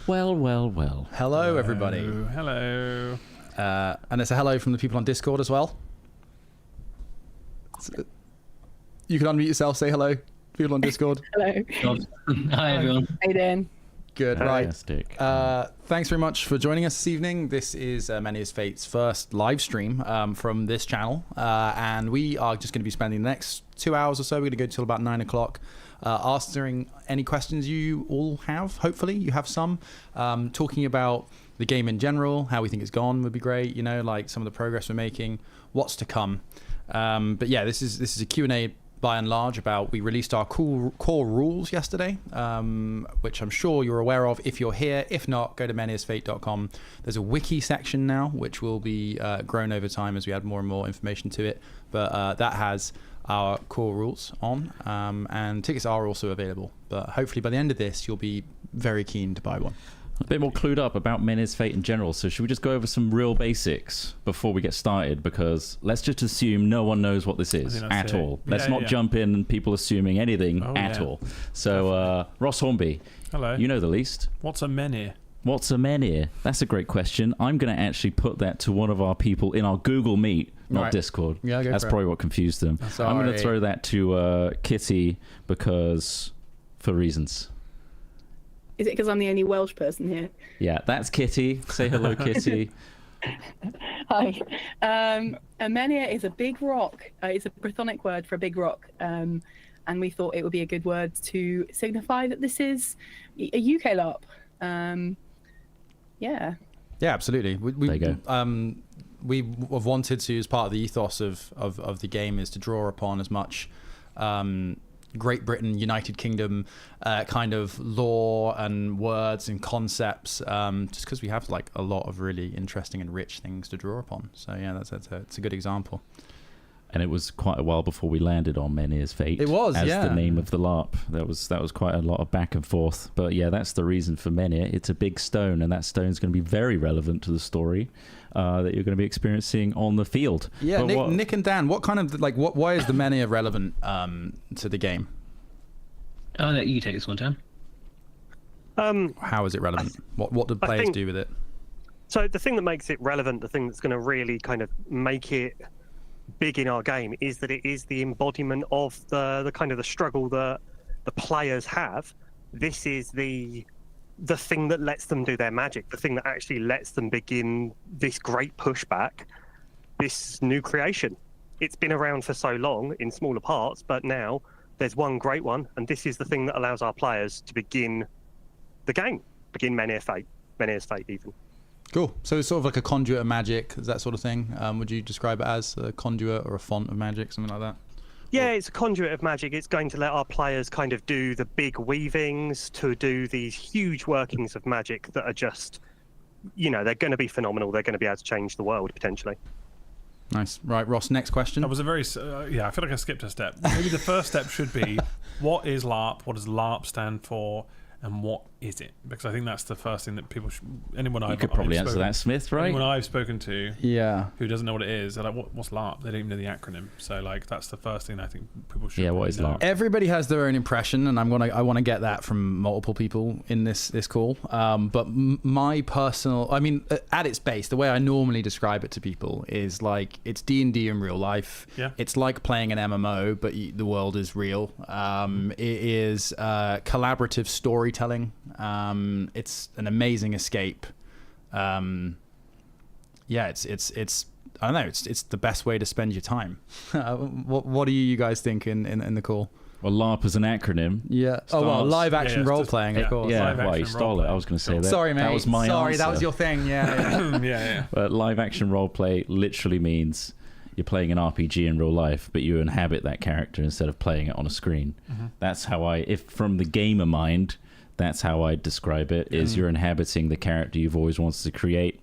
Well, well, well. Hello, everybody. Hello. And it's a hello from the people on Discord as well. You can unmute yourself, say hello, people on Discord. Hello. Hi, everyone. How you doing? Good, Fantastic. right. Thanks very much for joining us this evening. This is Menhirs Fate's first live stream from this channel. And we are just going to be spending the next 2 hours or so. We're going to go till about 9 o'clock. Answering any questions you all have. Hopefully you have some. Talking about the game in general, how we think it's gone would be great. You know, like some of the progress we're making, what's to come. But yeah, this is a Q&A by and large about, we released our core rules yesterday, which I'm sure you're aware of if you're here. If not, go to menhirsfate.com. There's a wiki section now, which will be grown over time as we add more and more information to it. But that has our core rules on, and tickets are also available. But hopefully by the end of this, you'll be very keen to buy one. A bit more clued up about Menhirs Fate in general, so should we just go over some real basics before we get started? Because let's just assume no one knows what this is at all. Let's not jump in and people assuming anything at all. So Ross Hornby, hello. You know the least. What's a menhir? What's a menhir? That's a great question. I'm going to actually put that to one of our people in our Google Meet, not Discord. Yeah, that's probably what confused them. Sorry. I'm going to throw that to Kitty because for reasons. Is it because I'm the only Welsh person here? Yeah, that's Kitty. Say hello, Kitty. Hi. A menhir is a big rock. It's a Brythonic word for a big rock. And we thought it would be a good word to signify that this is a UK LARP. Yeah. Yeah, absolutely. There you go. We have wanted to, as part of the ethos of the game, is to draw upon as much Great Britain, United Kingdom kind of lore and words and concepts, just because we have like a lot of really interesting and rich things to draw upon. So yeah, it's a good example. And it was quite a while before we landed on Menhirs Fate. It was, as yeah. the name of the LARP. That was quite a lot of back and forth. But yeah, that's the reason for Menhir. It's a big stone, and that stone's going to be very relevant to the story that you're going to be experiencing on the field. Yeah, Nick and Dan, what kind of why is the Menhir relevant to the game? I'll let you take this one, Dan. How is it relevant? What do players do with it? So the thing that makes it relevant, the thing that's going to really kind of make it big in our game, is that it is the embodiment of the kind of the struggle that the players have. This is the thing that lets them do their magic, the thing that actually lets them begin this great pushback, this new creation. It's been around for so long in smaller parts, but now there's one great one, and this is the thing that allows our players to begin the game, begin Menhirs Fate even. Cool. So it's sort of like a conduit of magic, is that sort of thing? Would you describe it as a conduit or a font of magic, something like that? Yeah, it's a conduit of magic. It's going to let our players kind of do the big weavings, to do these huge workings of magic that are just, they're going to be phenomenal. They're going to be able to change the world, potentially. Nice. Right, Ross, next question. That was a very, I feel like I skipped a step. Maybe the first step should be, what is LARP? What does LARP stand for? And what is it? Because I think that's the first thing that people should... You could probably answer that, Smith, right? Anyone I've spoken to who doesn't know what it is, they're like, what's LARP? They don't even know the acronym. So that's the first thing I think people should what is LARP? Everybody has their own impression, and I want to get that from multiple people in this call. But my personal... at its base, the way I normally describe it to people is it's D&D in real life. Yeah. It's like playing an MMO, but the world is real. It is collaborative storytelling. It's an amazing escape. It's I don't know, it's the best way to spend your time. What do you guys think in the call? Well, LARP is an acronym. Yeah. Live action role playing, of course. Yeah, well, you stole it. I was going to say that. Sorry, mate. That was my answer. That was your thing. Yeah. Yeah. But live action role play literally means you're playing an RPG in real life, but you inhabit that character instead of playing it on a screen. Mm-hmm. That's how from the gamer mind, That's how I describe it, is you're inhabiting the character you've always wanted to create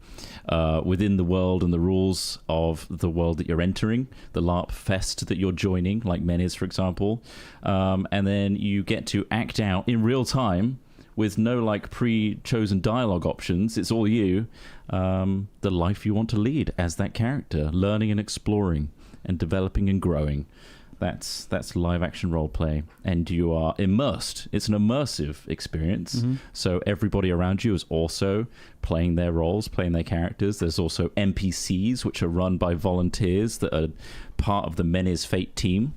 within the world and the rules of the world that you're entering, the LARP fest that you're joining, like Menhirs, for example. And then you get to act out in real time with no like pre-chosen dialogue options. It's all you, the life you want to lead as that character, learning and exploring and developing and growing. That's live action role play, and you are immersed. It's an immersive experience. So everybody around you is also playing their roles, playing their characters. There's also NPCs, which are run by volunteers that are part of the Menhirs Fate team,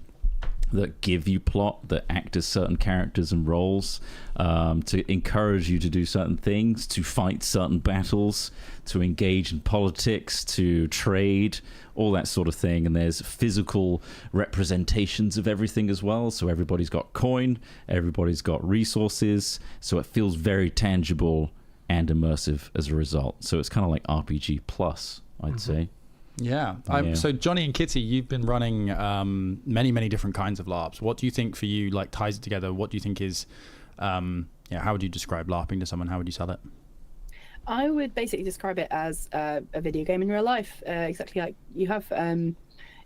that give you plot, that act as certain characters and roles, to encourage you to do certain things, to fight certain battles, to engage in politics, to trade, all that sort of thing. And there's physical representations of everything as well. So everybody's got coin, everybody's got resources. So it feels very tangible and immersive as a result. So it's kind of like RPG plus, I'd say. Yeah. So Johnny and Kitty, you've been running many different kinds of LARPs. What do you think for you like ties it together? What do you think is, how would you describe LARPing to someone? How would you sell it? I would basically describe it as a video game in real life, exactly like you have. And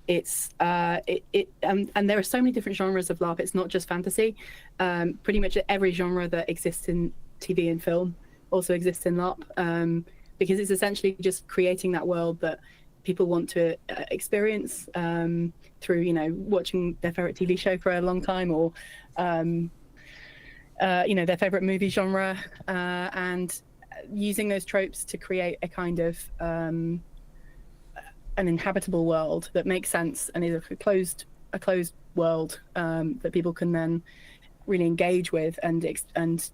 there are so many different genres of LARP. It's not just fantasy. Pretty much every genre that exists in TV and film also exists in LARP, because it's essentially just creating that world that people want to experience through, watching their favorite TV show for a long time, or their favorite movie genre, and using those tropes to create a kind of an inhabitable world that makes sense and is a closed world that people can then really engage with and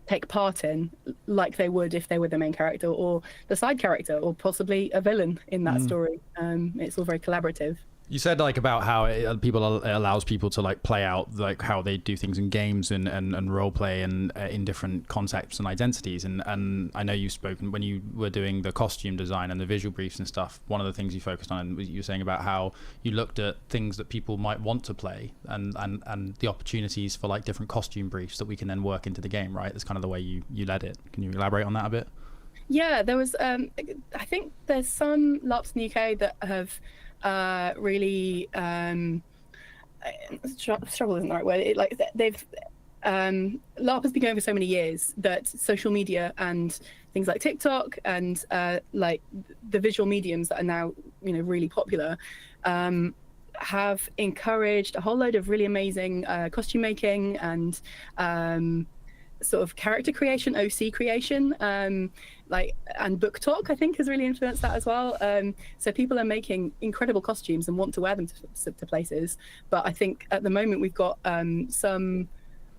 take part in, like they would if they were the main character or the side character or possibly a villain in that story. It's all very collaborative. You said like about how it allows people to like play out like how they do things in games and role play and in different concepts and identities. And I know you've spoken when you were doing the costume design and the visual briefs and stuff. One of the things you focused on, and you were saying about how you looked at things that people might want to play and the opportunities for like different costume briefs that we can then work into the game, right? That's kind of the way you led it. Can you elaborate on that a bit? Yeah, there was, I think there's some LARPs in the UK that have really struggle isn't the right word. LARP has been going for so many years that social media and things like TikTok and like the visual mediums that are now really popular have encouraged a whole load of really amazing costume making and sort of character creation, OC creation, and book talk, I think, has really influenced that as well. So people are making incredible costumes and want to wear them to places. But I think at the moment we've got some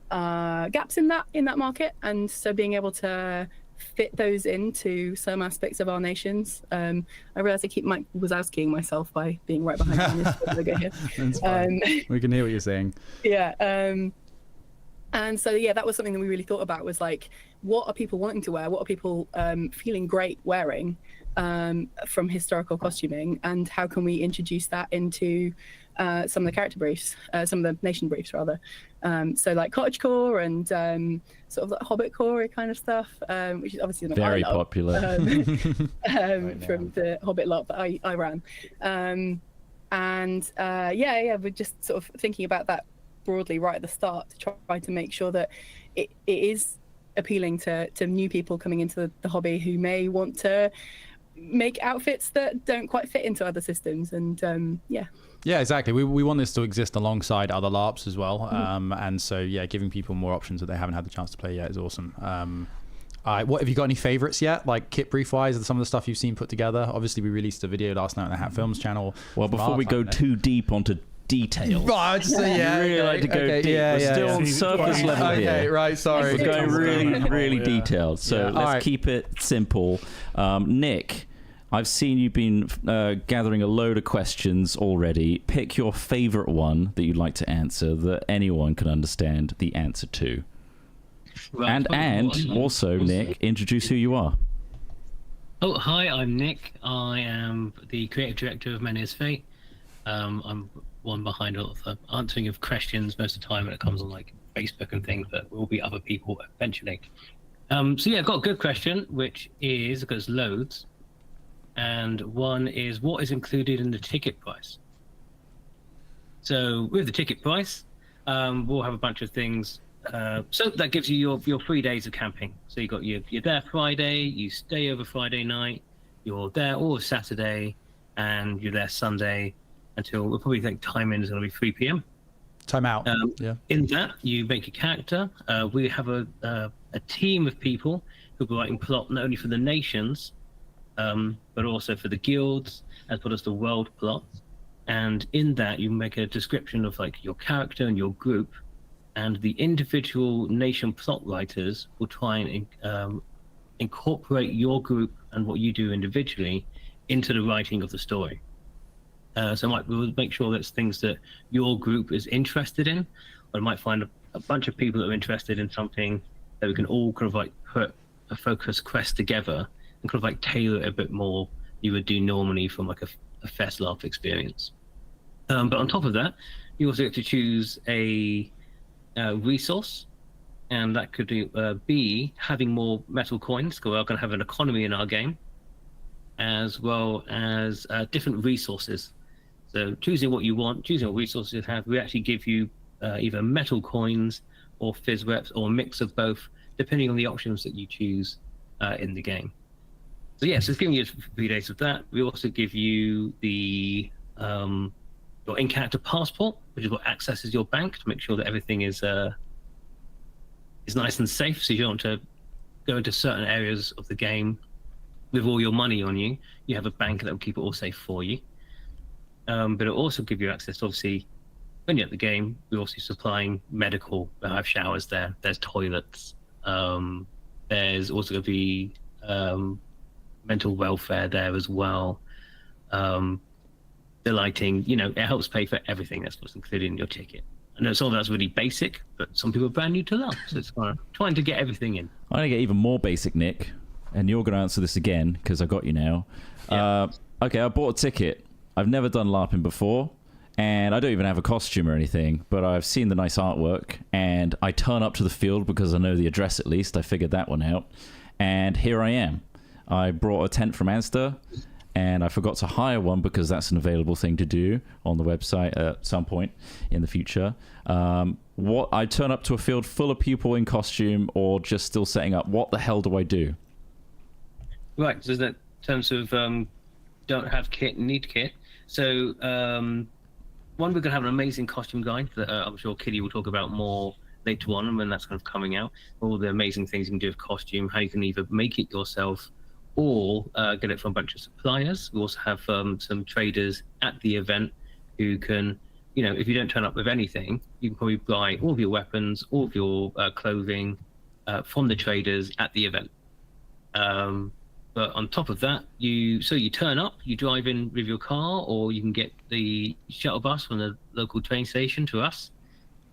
gaps in that market, and so being able to fit those into some aspects of our nations. I realize I keep Mike Wazowskiing myself by being right behind this logo here. That's fine. We can hear what you're saying. Yeah. And so, that was something that we really thought about, was like, what are people wanting to wear? What are people feeling great wearing from historical costuming? And how can we introduce that into some of the character briefs, some of the nation briefs, rather. So like cottagecore and sort of like hobbitcore kind of stuff, which is obviously very popular from the Hobbit LARP that I ran. We're just sort of thinking about that broadly right at the start to try to make sure that it is appealing to new people coming into the hobby who may want to make outfits that don't quite fit into other systems. And yeah, exactly. We want this to exist alongside other LARPs as well. And so giving people more options that they haven't had the chance to play yet is awesome. What have you got any favorites yet, like kit brief wise, some of the stuff you've seen put together? Obviously we released a video last night on the Hat Films channel. Well, before we go too deep onto details. Right, so really like to go deep. We're still on surface level here. Okay, right, sorry. We're going really detailed. So let's keep it simple. Nick, I've seen you've been gathering a load of questions already. Pick your favorite one that you'd like to answer that anyone can understand the answer to. Right. And also, Nick, introduce who you are. Oh, hi, I'm Nick. I am the creative director of Menhirs Fate. I'm one behind a lot of the answering of questions most of the time when it comes on like Facebook and things, but will be other people eventually. So yeah, I've got a good question, which is, because loads, and one is, what is included in the ticket price? So with the ticket price, we'll have a bunch of things. So that gives you your 3 days of camping. So you're there Friday, you stay over Friday night, you're there all Saturday, and you're there Sunday until, we'll probably think time in is going to be 3 p.m. Time out. Yeah. In that, you make a character. We have a team of people who will be writing plot not only for the nations, but also for the guilds, as well as the world plot. And in that, you make a description of like your character and your group, and the individual nation plot writers will try and incorporate your group and what you do individually into the writing of the story. So we'll make sure that's things that your group is interested in, or might find a bunch of people that are interested in something that we can all kind of like put a focus quest together and kind of like tailor it a bit more you would do normally from like a Fest LARP experience. But on top of that, you also get to choose a resource, and that could be having more metal coins, because we're going to have an economy in our game, as well as different resources. So choosing what you want, choosing what resources you have, we actually give you either metal coins or fizz reps or a mix of both, depending on the options that you choose in the game. So yeah, so it's giving you 3 days of that. We also give you the your in-character passport, which is what accesses your bank to make sure that everything is nice and safe. So you don't want to go into certain areas of the game with all your money on you. You have a bank that will keep it all safe for you. But it'll also give you access to, obviously, when you're at the game, we're also supplying medical. We have showers there. There's toilets. There's also going to be mental welfare there as well. The lighting, it helps pay for everything that's what's included in your ticket. I know some of that's really basic, but some people are brand new to LARP, so it's trying to get everything in. I'm going to get even more basic, Nick, and you're going to answer this again, because I got you now. Yeah. Okay, I bought a ticket. I've never done LARPing before, and I don't even have a costume or anything, but I've seen the nice artwork, and I turn up to the field because I know the address at least. I figured that one out, and here I am. I brought a tent from Anster, and I forgot to hire one because that's an available thing to do on the website at some point in the future. I turn up to a field full of people in costume or just still setting up. What the hell do I do? Right, so that in terms of don't have kit, need kit. So one, we're going to have an amazing costume guide that I'm sure Kitty will talk about more later on when that's kind of coming out. All the amazing things you can do with costume, how you can either make it yourself or get it from a bunch of suppliers. We also have some traders at the event who can, if you don't turn up with anything, you can probably buy all of your weapons, all of your clothing from the traders at the event. But on top of that, you turn up, you drive in with your car, or you can get the shuttle bus from the local train station to us,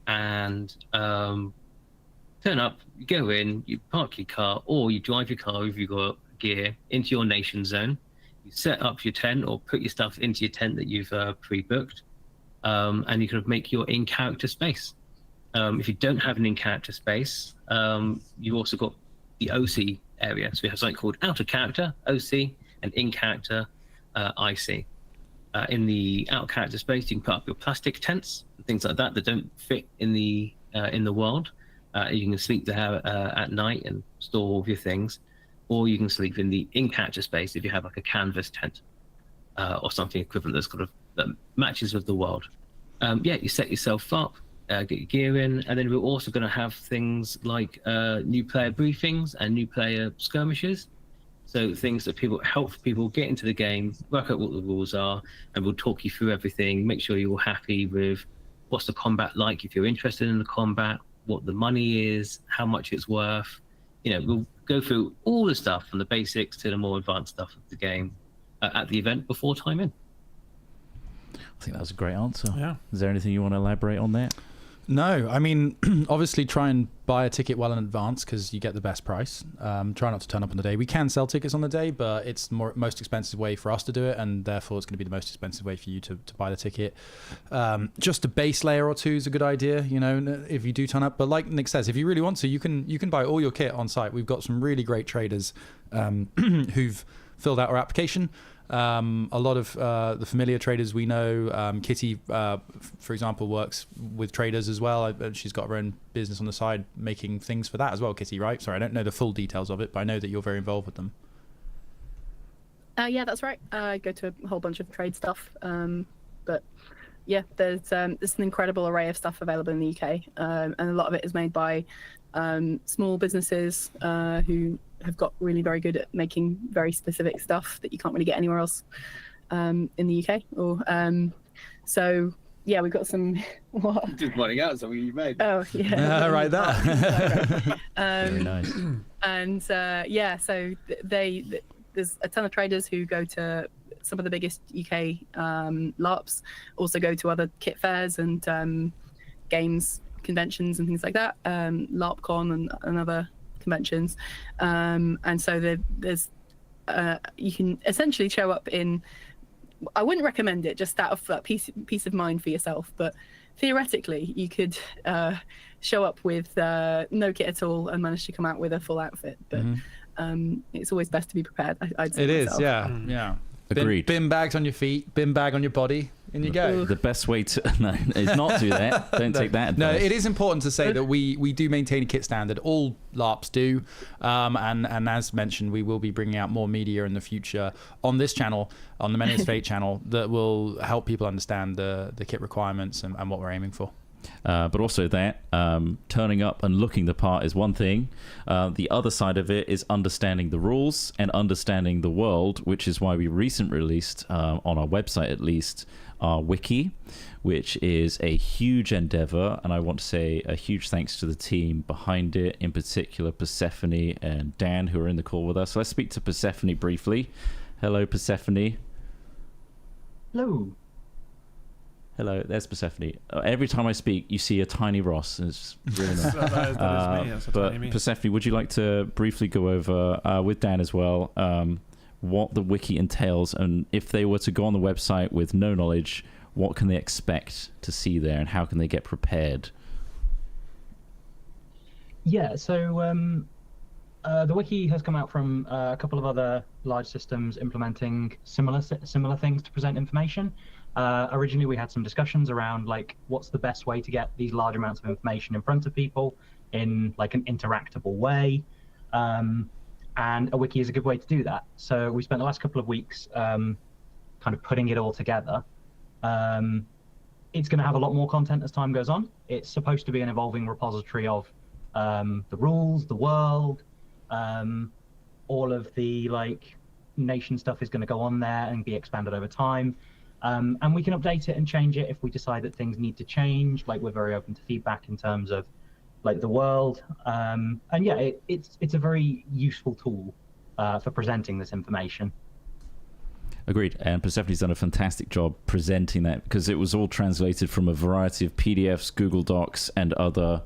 and turn up, you go in, you park your car, or you drive your car if you've got gear into your nation zone. You set up your tent or put your stuff into your tent that you've pre-booked, and you can make your in-character space. If you don't have an in-character space, you've also got the OC area. So we have something called outer character, OC, and in-character, IC. In the outer character space, you can put up your plastic tents and things like that don't fit in the world. You can sleep there at night and store all of your things, or you can sleep in the in-character space if you have like a canvas tent or something equivalent that matches with the world. You set yourself up, get your gear in, and then we're also going to have things like new player briefings and new player skirmishes. So things that help people get into the game, work out what the rules are, and we'll talk you through everything, make sure you're happy with what's the combat like if you're interested in the combat, what the money is, how much it's worth. We'll go through all the stuff from the basics to the more advanced stuff of the game at the event before time in. I think that was a great answer. Yeah. Is there anything you want to elaborate on that? No, I mean, obviously try and buy a ticket well in advance because you get the best price. Try not to turn up on the day. We can sell tickets on the day, but it's the most expensive way for us to do it, and therefore it's going to be the most expensive way for you to buy the ticket. Just a base layer or two is a good idea, you know, if you do turn up. But like Nick says, if you really want to, you can buy all your kit on site. We've got some really great traders who've filled out our application. A lot of the familiar traders we know, Kitty, for example, works with traders as well. She's got her own business on the side making things for that as well, Kitty, right? Sorry, I don't know the full details of it, but I know that you're very involved with them. Yeah, that's right. I go to a whole bunch of trade stuff. But yeah, there's an incredible array of stuff available in the UK. And a lot of it is made by small businesses who have got really very good at making very specific stuff that you can't really get anywhere else in the UK. So yeah, we've got some. What? Just pointing out something you made. Oh yeah, right there. Very nice. And yeah, so there's a ton of traders who go to some of the biggest UK LARPs, also go to other kit fairs and games conventions and things like that, LARPCon and other conventions, and so there's you can essentially show up in. I wouldn't recommend it just out of that peace of mind for yourself, but theoretically you could show up with no kit at all and manage to come out with a full outfit. But it's always best to be prepared. I'd say It is, myself. yeah. Agreed. Bin bags on your feet, bin bag on your body, and you go. The best way to is not do that. Don't take that advice. No, it is important to say that we do maintain a kit standard. All LARPs do, and as mentioned, we will be bringing out more media in the future on this channel, on the Menhirs Fate channel, that will help people understand the kit requirements and what we're aiming for. But also that turning up and looking the part is one thing. The other side of it is understanding the rules and understanding the world, which is why we recently released, on our website at least, our wiki, which is a huge endeavor. And I want to say a huge thanks to the team behind it, in particular Persephone and Dan, who are in the call with us. So let's speak to Persephone briefly. Hello, Persephone. Hello. Hello, there's Persephone. Every time I speak, you see a tiny Ross. It's really nice. that is me. That's a but tiny me. Persephone, would you like to briefly go over, with Dan as well, what the wiki entails, and if they were to go on the website with no knowledge, what can they expect to see there, and how can they get prepared? Yeah, so the wiki has come out from a couple of other large systems implementing similar things to present information. Originally, we had some discussions around like what's the best way to get these large amounts of information in front of people in like an interactable way, and a wiki is a good way to do that. So we spent the last couple of weeks kind of putting it all together. It's going to have a lot more content as time goes on. It's supposed to be an evolving repository of the rules, the world, all of the like nation stuff is going to go on there and be expanded over time. And we can update it and change it if we decide that things need to change. Like, we're very open to feedback in terms of like the world. And yeah, it's a very useful tool for presenting this information. Agreed. And Persephone's done a fantastic job presenting that, because it was all translated from a variety of PDFs, Google Docs, and other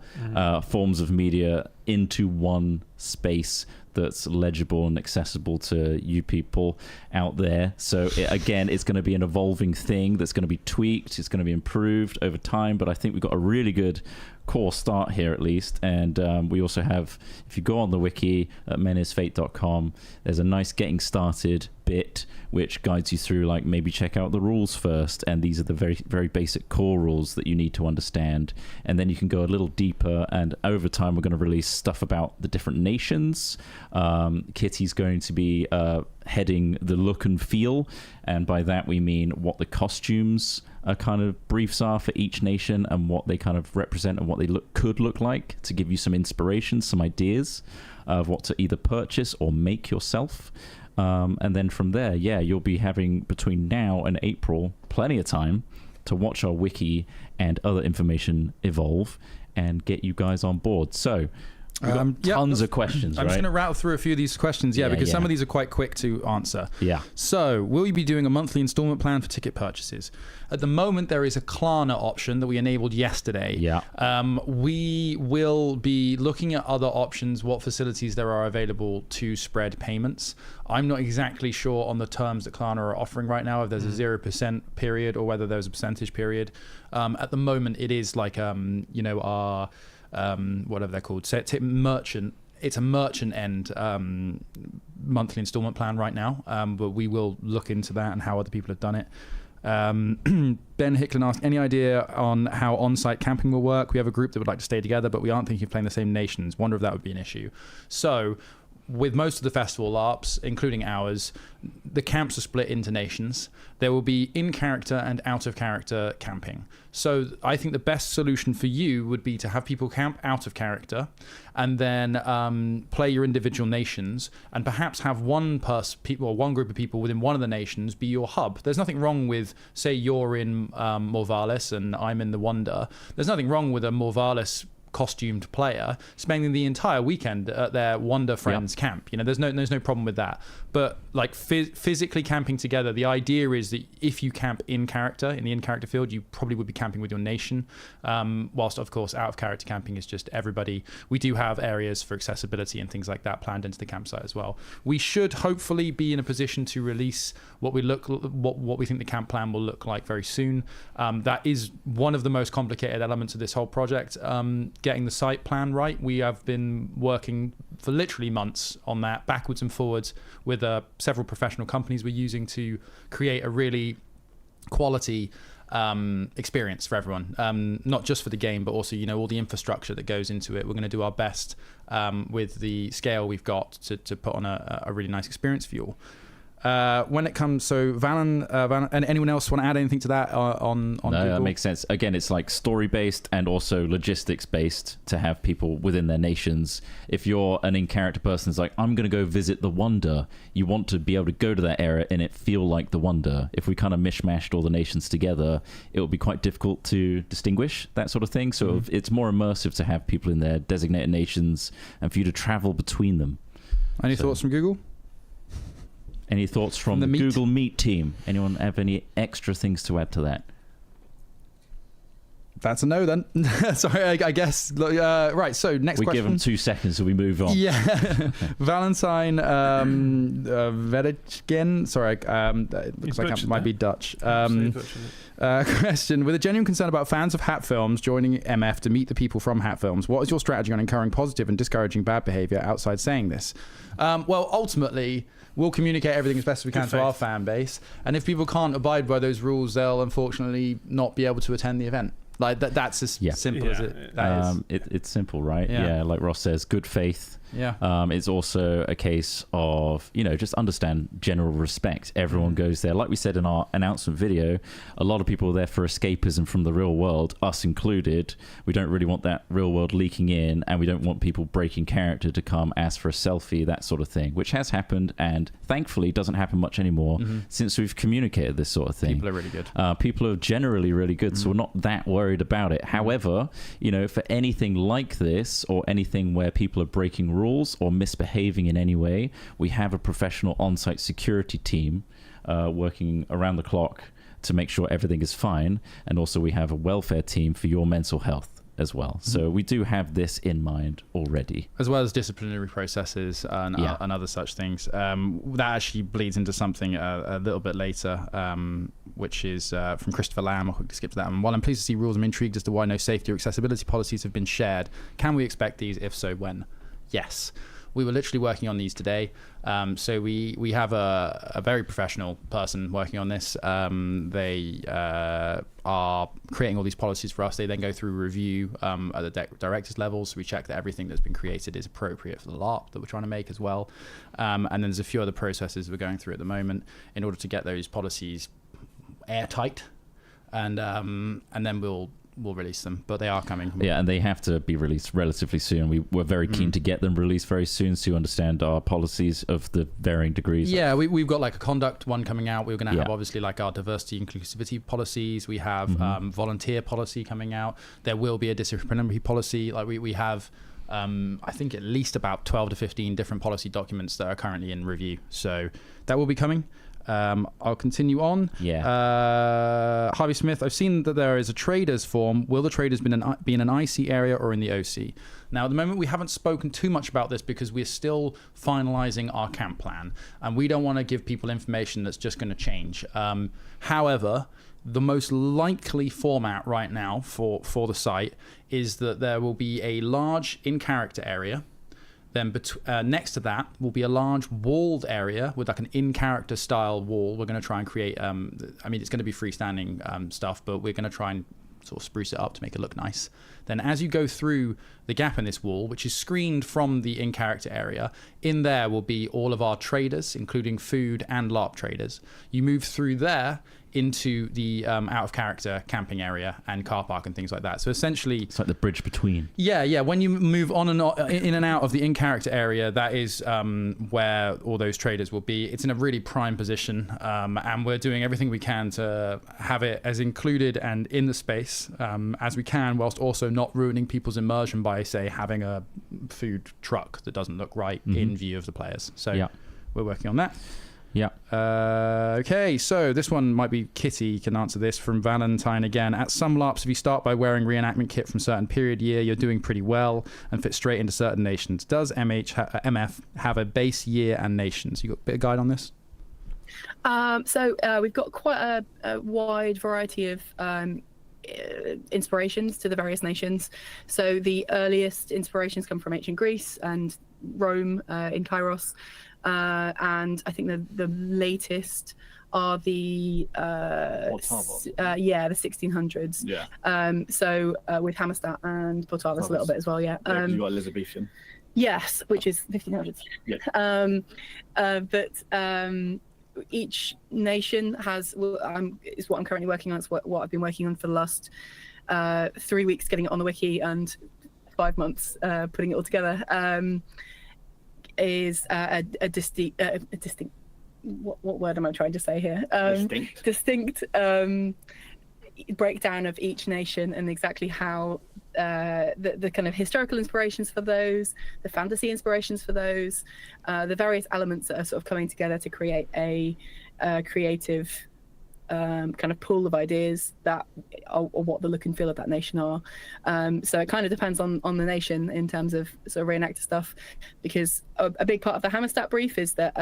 forms of media into one space that's legible and accessible to you people out there. So again, it's going to be an evolving thing that's going to be tweaked, it's going to be improved over time, but I think we've got a really good core start here at least. And we also have, if you go on the wiki at menhirsfate.com, there's a nice getting started bit which guides you through, like, maybe check out the rules first, and these are the very, very basic core rules that you need to understand, and then you can go a little deeper. And over time, we're going to release stuff about the different nations. Kitty's going to be heading the look and feel, and by that we mean what the costumes kind of briefs are for each nation, and what they kind of represent, and what they could look like, to give you some inspiration, some ideas of what to either purchase or make yourself. And then from there, yeah, you'll be having, between now and April, plenty of time to watch our wiki and other information evolve and get you guys on board. So Tons of questions, I'm right? just going to rattle through a few of these questions, because some of these are quite quick to answer. Yeah. So, will you be doing a monthly installment plan for ticket purchases? At the moment, there is a Klarna option that we enabled yesterday. Yeah. We will be looking at other options, what facilities there are available to spread payments. I'm not exactly sure on the terms that Klarna are offering right now, if there's a 0% period or whether there's a percentage period. At the moment, it is like, our... whatever they're called, merchant. It's a merchant end monthly installment plan right now, but we will look into that and how other people have done it. Ben Hicklin asked, any idea on how on-site camping will work? We have a group that would like to stay together, but we aren't thinking of playing the same nations. Wonder if that would be an issue. So, with most of the festival LARPs, including ours, the camps are split into nations. There will be in-character and out-of-character camping. So I think the best solution for you would be to have people camp out of character and then play your individual nations, and perhaps have one group of people within one of the nations be your hub. There's nothing wrong with, say you're in Morvalis and I'm in the Wonder. There's nothing wrong with a Morvalis costumed player spending the entire weekend at their Wonder Friends camp. There's no problem with that. But like physically camping together, the idea is that if you camp in the in-character field, you probably would be camping with your nation. Whilst of course out of character camping is just everybody. We do have areas for accessibility and things like that planned into the campsite as well. We should hopefully be in a position to release what we think the camp plan will look like very soon. That is one of the most complicated elements of this whole project. Getting the site plan right. We have been working for literally months on that, backwards and forwards, with several professional companies we're using to create a really quality experience for everyone, not just for the game, but also all the infrastructure that goes into it. We're going to do our best with the scale we've got to put on a really nice experience for you all. When it comes, so Valen, and anyone else want to add anything to that on No, Google? that makes sense. Again, it's like story-based and also logistics-based to have people within their nations. If you're an in-character person who's like, I'm going to go visit the Wonder, you want to be able to go to that area and it feel like the Wonder. If we kind of mishmashed all the nations together, it would be quite difficult to distinguish that sort of thing. So it's more immersive to have people in their designated nations and for you to travel between them. Any thoughts from Google? Any thoughts from the Google Meet team? Anyone have any extra things to add to that? That's a no then. Sorry, I guess. Right, so next question. We give them 2 seconds so we move on. Yeah. Valentine Vedegen. Sorry, it looks like it might be Dutch. Question. With a genuine concern about fans of Hat Films joining MF to meet the people from Hat Films, what is your strategy on encouraging positive and discouraging bad behavior outside saying this? Well, ultimately, we'll communicate everything as best as we can to our fan base. And if people can't abide by those rules, they'll unfortunately not be able to attend the event. Like that's as simple as it is. It's simple, right? Yeah. Like Ross says, good faith. Yeah. It's also a case of, just understand general respect. Everyone goes there. Like we said in our announcement video, a lot of people are there for escapism from the real world, us included. We don't really want that real world leaking in, and we don't want people breaking character to come ask for a selfie, that sort of thing, which has happened and thankfully doesn't happen much anymore since we've communicated this sort of thing. People are really good. People are generally really good, so we're not that worried about it. However, for anything like this or anything where people are breaking rules or misbehaving in any way, we have a professional on-site security team working around the clock to make sure everything is fine, and also we have a welfare team for your mental health as well. So we do have this in mind already, as well as disciplinary processes and other such things. That actually bleeds into something a little bit later, which is from Christopher Lamb. I'll quickly skip to that one. While I'm pleased to see rules, I'm intrigued as to why no safety or accessibility policies have been shared. Can we expect these? If so, when? Yes. We were literally working on these today. So we have a very professional person working on this. They are creating all these policies for us. They then go through review at the director's level. So we check that everything that's been created is appropriate for the LARP that we're trying to make as well. And then there's a few other processes we're going through at the moment in order to get those policies airtight. And then we'll release them, but they are coming. Yeah, and they have to be released relatively soon. We're very keen to get them released very soon so you understand our policies of the varying degrees. Yeah, we've got like a conduct one coming out. We're going to have obviously like our diversity inclusivity policies. We have volunteer policy coming out. There will be a disciplinary policy. Like we have I think at least about 12 to 15 different policy documents that are currently in review. So that will be coming. I'll continue on. Harvey Smith, I've seen that there is a traders form. Will the traders be in an IC area or in the OC? Now, at the moment, we haven't spoken too much about this because we're still finalizing our camp plan, and we don't want to give people information that's just going to change. However, the most likely format right now for the site is that there will be a large in-character area. Then next to that will be a large walled area with like an in-character style wall. We're going to try and create, I mean, it's going to be freestanding stuff, but we're going to try and sort of spruce it up to make it look nice. Then as you go through the gap in this wall, which is screened from the in-character area, in there will be all of our traders, including food and LARP traders. You move through there into the out-of-character camping area and car park and things like that. So essentially... It's like the bridge between. Yeah. When you move on and in and out of the in-character area, that is where all those traders will be. It's in a really prime position, and we're doing everything we can to have it as included and in the space as we can, whilst also not ruining people's immersion by, say, having a food truck that doesn't look right in view of the players. So we're working on that. Yeah. Okay, so this one might be Kitty can answer this from Valentine again. At some LARPs, if you start by wearing reenactment kit from certain period year, you're doing pretty well and fit straight into certain nations. Does MF have a base year and nations? You got a bit of guide on this? So we've got quite a wide variety of inspirations to the various nations. So the earliest inspirations come from ancient Greece and Rome in Kairos. And I think the latest are the 1600s. Yeah. So with Hammerstadt and Portalis a little bit as well. Yeah. You got Elizabethan. Yes, which is 1500s. Yeah. But each nation has is what I'm currently working on. It's what I've been working on for the last 3 weeks, getting it on the wiki, and 5 months putting it all together. Is a distinct what word am I trying to say here? Distinct breakdown of each nation and exactly how the kind of historical inspirations for those, the fantasy inspirations for those, the various elements that are sort of coming together to create a creative kind of pool of ideas that are what the look and feel of that nation are. So it kind of depends on the nation in terms of sort of reenactor stuff, because a big part of the Hammerstadt brief is that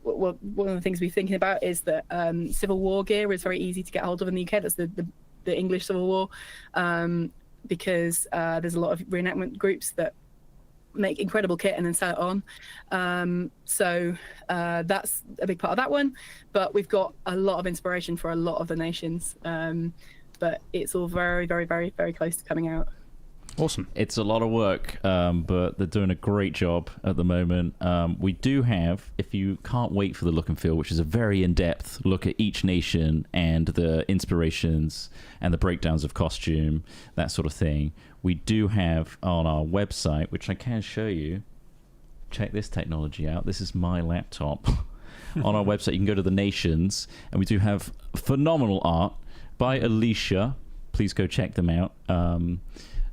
one of the things we're thinking about is that Civil War gear is very easy to get hold of in the UK. That's the English Civil War, because there's a lot of reenactment groups that make incredible kit and then sell it on. So that's a big part of that one. But we've got a lot of inspiration for a lot of the nations. But it's all very, very, very, very close to coming out. Awesome. It's a lot of work, but they're doing a great job at the moment. We do have, if you can't wait for the look and feel, which is a very in-depth look at each nation and the inspirations and the breakdowns of costume, that sort of thing, we do have on our website, which I can show you. Check this technology out. This is my laptop. On our website, you can go to the nations, and we do have phenomenal art by Alicia. Please go check them out.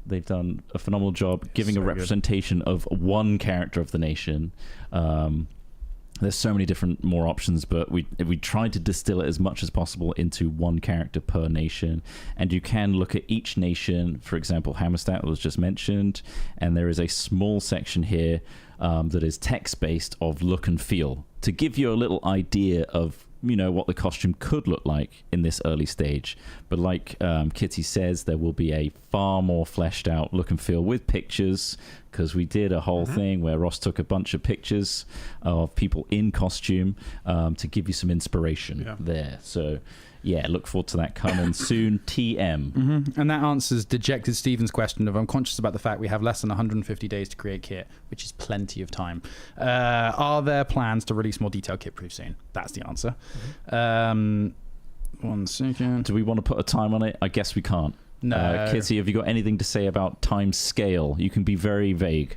They've done a phenomenal job giving a representation of one character of the nation. There's so many different more options, but we tried to distill it as much as possible into one character per nation. And you can look at each nation. For example, Hammerstadt was just mentioned, and there is a small section here that is text-based of look and feel to give you a little idea of what the costume could look like in this early stage. But like Kitty says, there will be a far more fleshed out look and feel with pictures, because we did a whole thing where Ross took a bunch of pictures of people in costume to give you some inspiration there. So yeah, look forward to that coming soon. TM. And that answers Dejected Stephen's question of, I'm conscious about the fact we have less than 150 days to create kit, which is plenty of time. Are there plans to release more detailed kit proof soon? That's the answer. 1 second. Do we want to put a time on it? I guess we can't. No. Kitty, have you got anything to say about time scale? You can be very vague.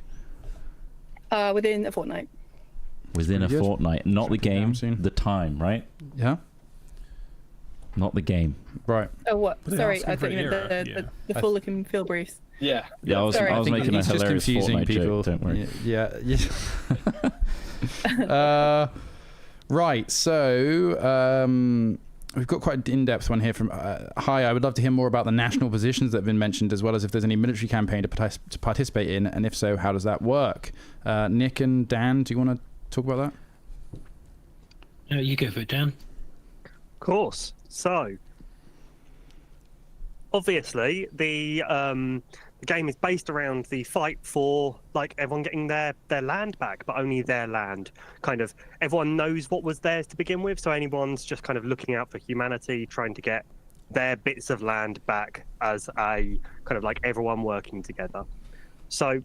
Within a fortnight. Within a fortnight. Not the game, the time, right? Yeah. Not the game. Right. Oh, what? But Sorry, I thought you meant the full look and feel briefs. Yeah. Yeah, I was making a it's just hilarious confusing Fortnite people. joke, don't worry. Yeah. Right. So we've got quite an in-depth one here from. Hi, I would love to hear more about the national positions that have been mentioned, as well as if there's any military campaign to participate in, and if so, how does that work? Nick and Dan, do you want to talk about that? You go for it, Dan. Of course. So, obviously, the game is based around the fight for like everyone getting their land back, but only their land. Kind of everyone knows what was theirs to begin with, so anyone's just kind of looking out for humanity, trying to get their bits of land back as a kind of like everyone working together. So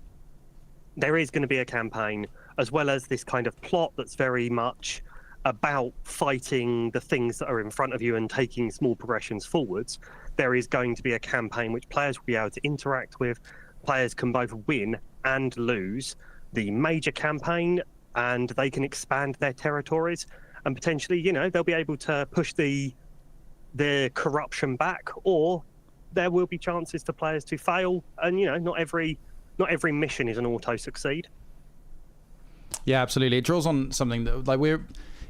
there is going to be a campaign, as well as this kind of plot that's very much about fighting the things that are in front of you and taking small progressions forwards. There is going to be a campaign which players will be able to interact with. Players can both win and lose the major campaign, and they can expand their territories, and potentially, they'll be able to push the corruption back, or there will be chances for players to fail, and not every mission is an auto succeed. Yeah, absolutely. It draws on something that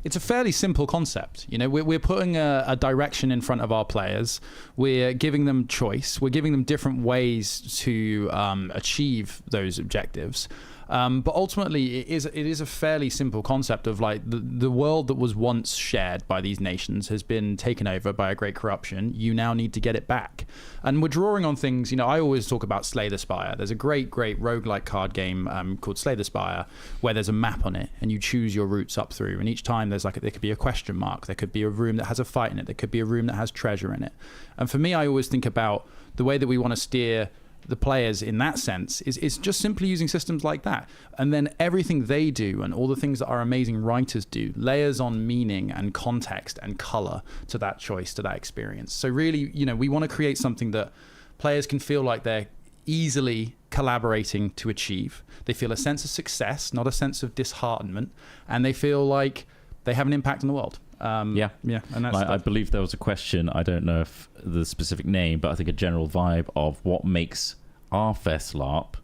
it's a fairly simple concept. We're putting a direction in front of our players. We're giving them choice. We're giving them different ways to achieve those objectives. But ultimately, it is a fairly simple concept of like the world that was once shared by these nations has been taken over by a great corruption. You now need to get it back. And we're drawing on things, I always talk about Slay the Spire. There's a great roguelike card game called Slay the Spire, where there's a map on it and you choose your routes up through. And each time there could be a question mark. There could be a room that has a fight in it. There could be a room that has treasure in it. And for me, I always think about the way that we want to steer the players in that sense is just simply using systems like that, and then everything they do and all the things that our amazing writers do layers on meaning and context and color to that choice, to that experience. So really, we want to create something that players can feel like they're easily collaborating to achieve. They feel a sense of success, not a sense of disheartenment, and they feel like they have an impact on the world. And that's I believe there was a question, I don't know if the specific name, but I think a general vibe of what makes our Fest LARP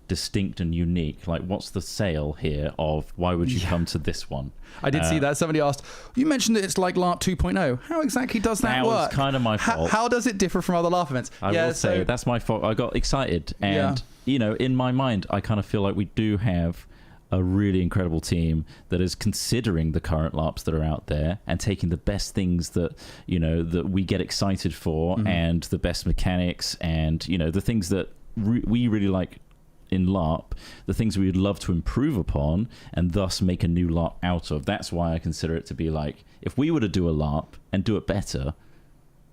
distinct and unique. Like, what's the sale here of why would you come to this one? I did see that. Somebody asked, you mentioned that it's like LARP 2.0. How exactly does that work? That was kind of my fault. How does it differ from other LARP events? I will say that's my fault. I got excited, and in my mind, I kind of feel like we do have a really incredible team that is considering the current LARPs that are out there and taking the best things that that we get excited for, and the best mechanics, and the things that we really like in LARP, the things we would love to improve upon and thus make a new LARP out of. That's why I consider it to be like, if we were to do a LARP and do it better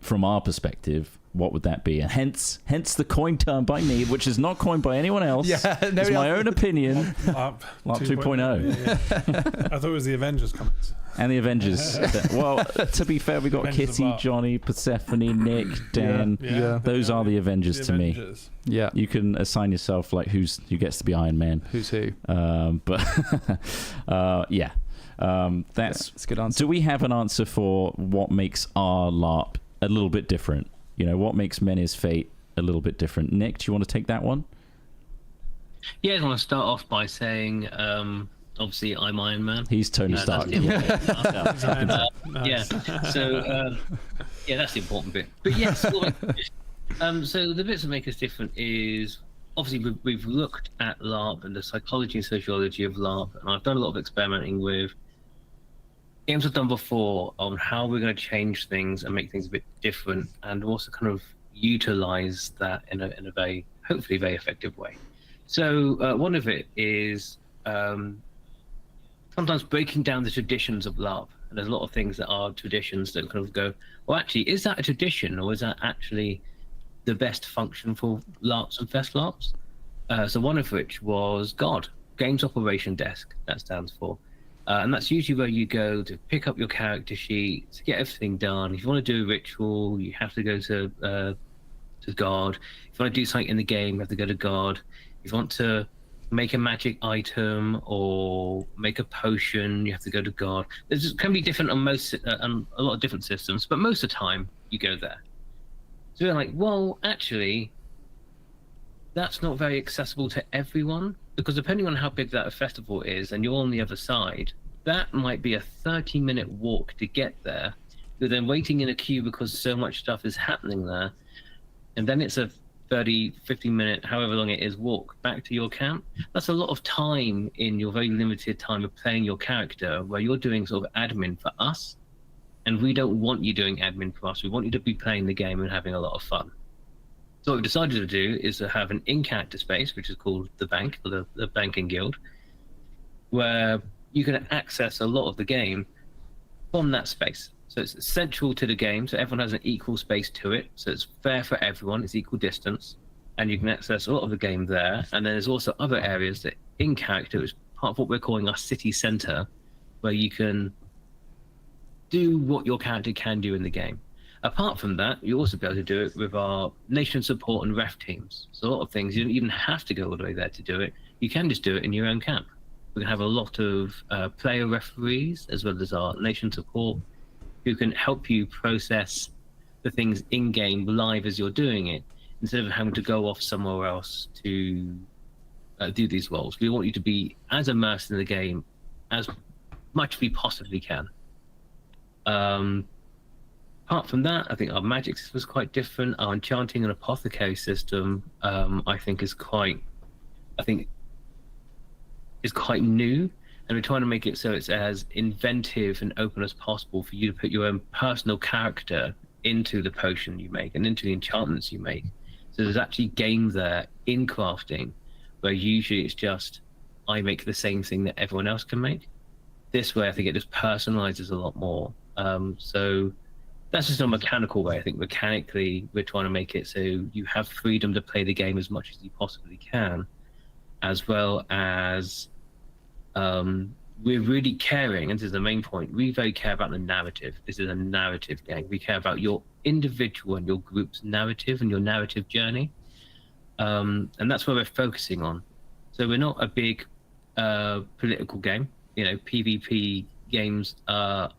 from our perspective, what would that be? And hence the coin term by me, which is not coined by anyone else. It's my own opinion. LARP 2.0. I thought it was the Avengers comics. And the Avengers. Well, to be fair, we got Avengers Kitty, Johnny, Persephone, Nick, Dan. Those are the Avengers to me. Yeah. You can assign yourself like who gets to be Iron Man. Who's who. That's a good answer. Do we have an answer for what makes our LARP a little bit different? What makes Menhirs Fate a little bit different? Nick, do you want to take that one? Yeah, I want to start off by saying, obviously, I'm Iron Man. He's Tony Stark. Yeah. So, that's the important bit. But yes, so the bits that make us different is, obviously, we've looked at LARP and the psychology and sociology of LARP, and I've done a lot of experimenting with games I've done before on how we're going to change things and make things a bit different, and also kind of utilize that in a very, hopefully, very effective way. So one of it is sometimes breaking down the traditions of LARP. And there's a lot of things that are traditions that kind of go, well, actually, is that a tradition, or is that actually the best function for LARPs and Fest LARPs? So one of which was GOD, Games Operation Desk, that stands for. And that's usually where you go to pick up your character sheet, to get everything done. If you want to do a ritual, you have to go to GOD. If you want to do something in the game, you have to go to GOD. If you want to make a magic item or make a potion, you have to go to GOD. It can be different on a lot of different systems, but most of the time you go there. So we're like, well, actually, that's not very accessible to everyone, because depending on how big that festival is and you're on the other side, that might be a 30-minute walk to get there. You're then waiting in a queue because so much stuff is happening there. And then it's a 30, 50-minute, however long it is, walk back to your camp. That's a lot of time in your very limited time of playing your character, where you're doing sort of admin for us. And we don't want you doing admin for us. We want you to be playing the game and having a lot of fun. So what we decided to do is to have an in-character space, which is called the bank, or the banking guild, where you can access a lot of the game from that space. So it's central to the game, so everyone has an equal space to it. So it's fair for everyone, it's equal distance, and you can access a lot of the game there. And then there's also other areas that in character is part of what we're calling our city center, where you can do what your character can do in the game. Apart from that, you also be able to do it with our nation support and ref teams. So a lot of things, you don't even have to go all the way there to do it. You can just do it in your own camp. We can have a lot of player referees, as well as our nation support, who can help you process the things in-game live as you're doing it, instead of having to go off somewhere else to do these roles. We want you to be as immersed in the game as much as we possibly can. Apart from that, I think our magic system is quite different. Our enchanting and apothecary system, I think is quite new, and we're trying to make it so it's as inventive and open as possible for you to put your own personal character into the potion you make and into the enchantments you make. So there's actually game there in crafting, where usually it's just I make the same thing that everyone else can make. This way, I think it just personalizes a lot more. So that's just a mechanical way. I think mechanically, we're trying to make it so you have freedom to play the game as much as you possibly can, as well as we're really caring, and this is the main point, we very care about the narrative. This is a narrative game. We care about your individual and your group's narrative and your narrative journey. And that's where we're focusing on. So we're not a big political game. You know, PvP games are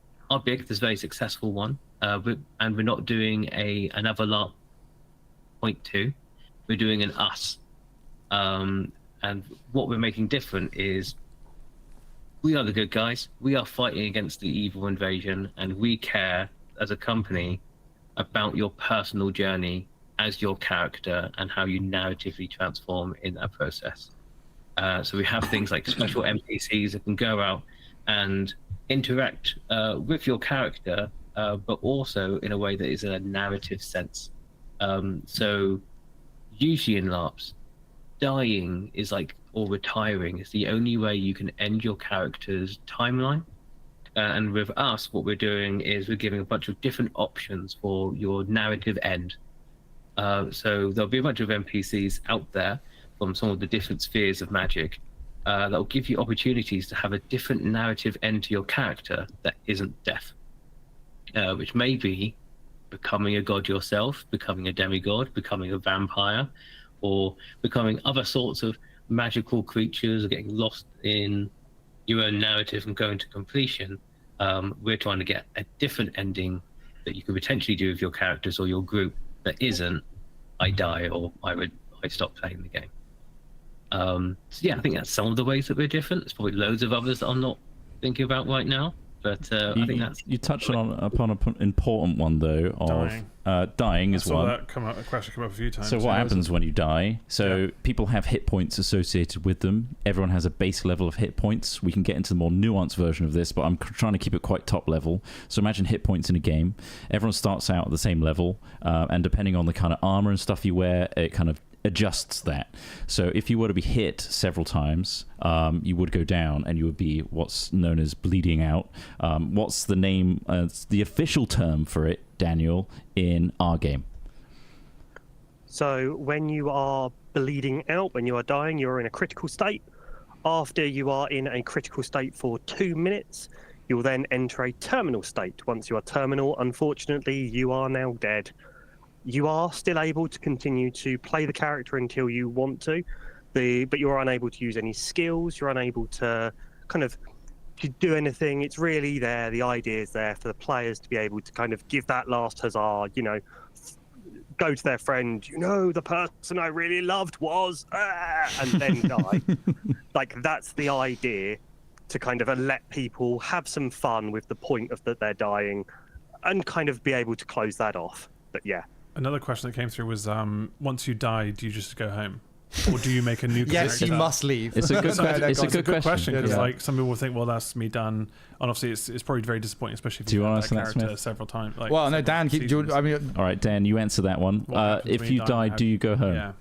big. There's a very successful one. And we're not doing another LARP 0.2. We're doing an us. And what we're making different is we are the good guys. We are fighting against the evil invasion, and we care as a company about your personal journey as your character and how you narratively transform in that process. So we have things like special NPCs that can go out and interact with your character, but also in a way that is a narrative sense. So usually in LARPs, dying is like, or retiring is the only way you can end your character's timeline. And with us, what we're doing is we're giving a bunch of different options for your narrative end. So there'll be a bunch of NPCs out there from some of the different spheres of magic that will give you opportunities to have a different narrative end to your character that isn't death, which may be becoming a god yourself, becoming a demigod, becoming a vampire, or becoming other sorts of magical creatures, or getting lost in your own narrative and going to completion. We're trying to get a different ending that you could potentially do with your characters or your group that isn't I die or I stop playing the game. So yeah, I think that's some of the ways that we're different. There's probably loads of others that I'm not thinking about right now, but I think that's... You touched upon an important one, though, of dying is one. That question come up a few times. So what happens when you die? So people have hit points associated with them. Everyone has a base level of hit points. We can get into the more nuanced version of this, but I'm trying to keep it quite top level. So imagine hit points in a game. Everyone starts out at the same level, and depending on the kind of armor and stuff you wear, it kind of adjusts that. So if you were to be hit several times, you would go down and you would be what's known as bleeding out. What's the name, the official term for it, Daniel, in our game? So when you are bleeding out, when you are dying, you're in a critical state. After you are in a critical state for 2 minutes, you'll then enter a terminal state. Once you are terminal, unfortunately, you are now dead. You are still able to continue to play the character until you want to, but you're unable to use any skills. You're unable to kind of do anything. It's really there. The idea is there for the players to be able to kind of give that last huzzah, you know, go to their friend, the person I really loved was, and then die. Like, that's the idea, to kind of let people have some fun with the point of that they're dying, and kind of be able to close that off. But yeah. Another question that came through was, once you die, do you just go home? Or do you make a new character? Yes, you must leave. It's a good question. Because like some people think, well, that's me done. And obviously, it's probably very disappointing, especially if you you've want had to that answer that, character Smith? several times. Like, Well, no, Dan, all right, Dan, you answer that one. If you die, do you go home? Yeah.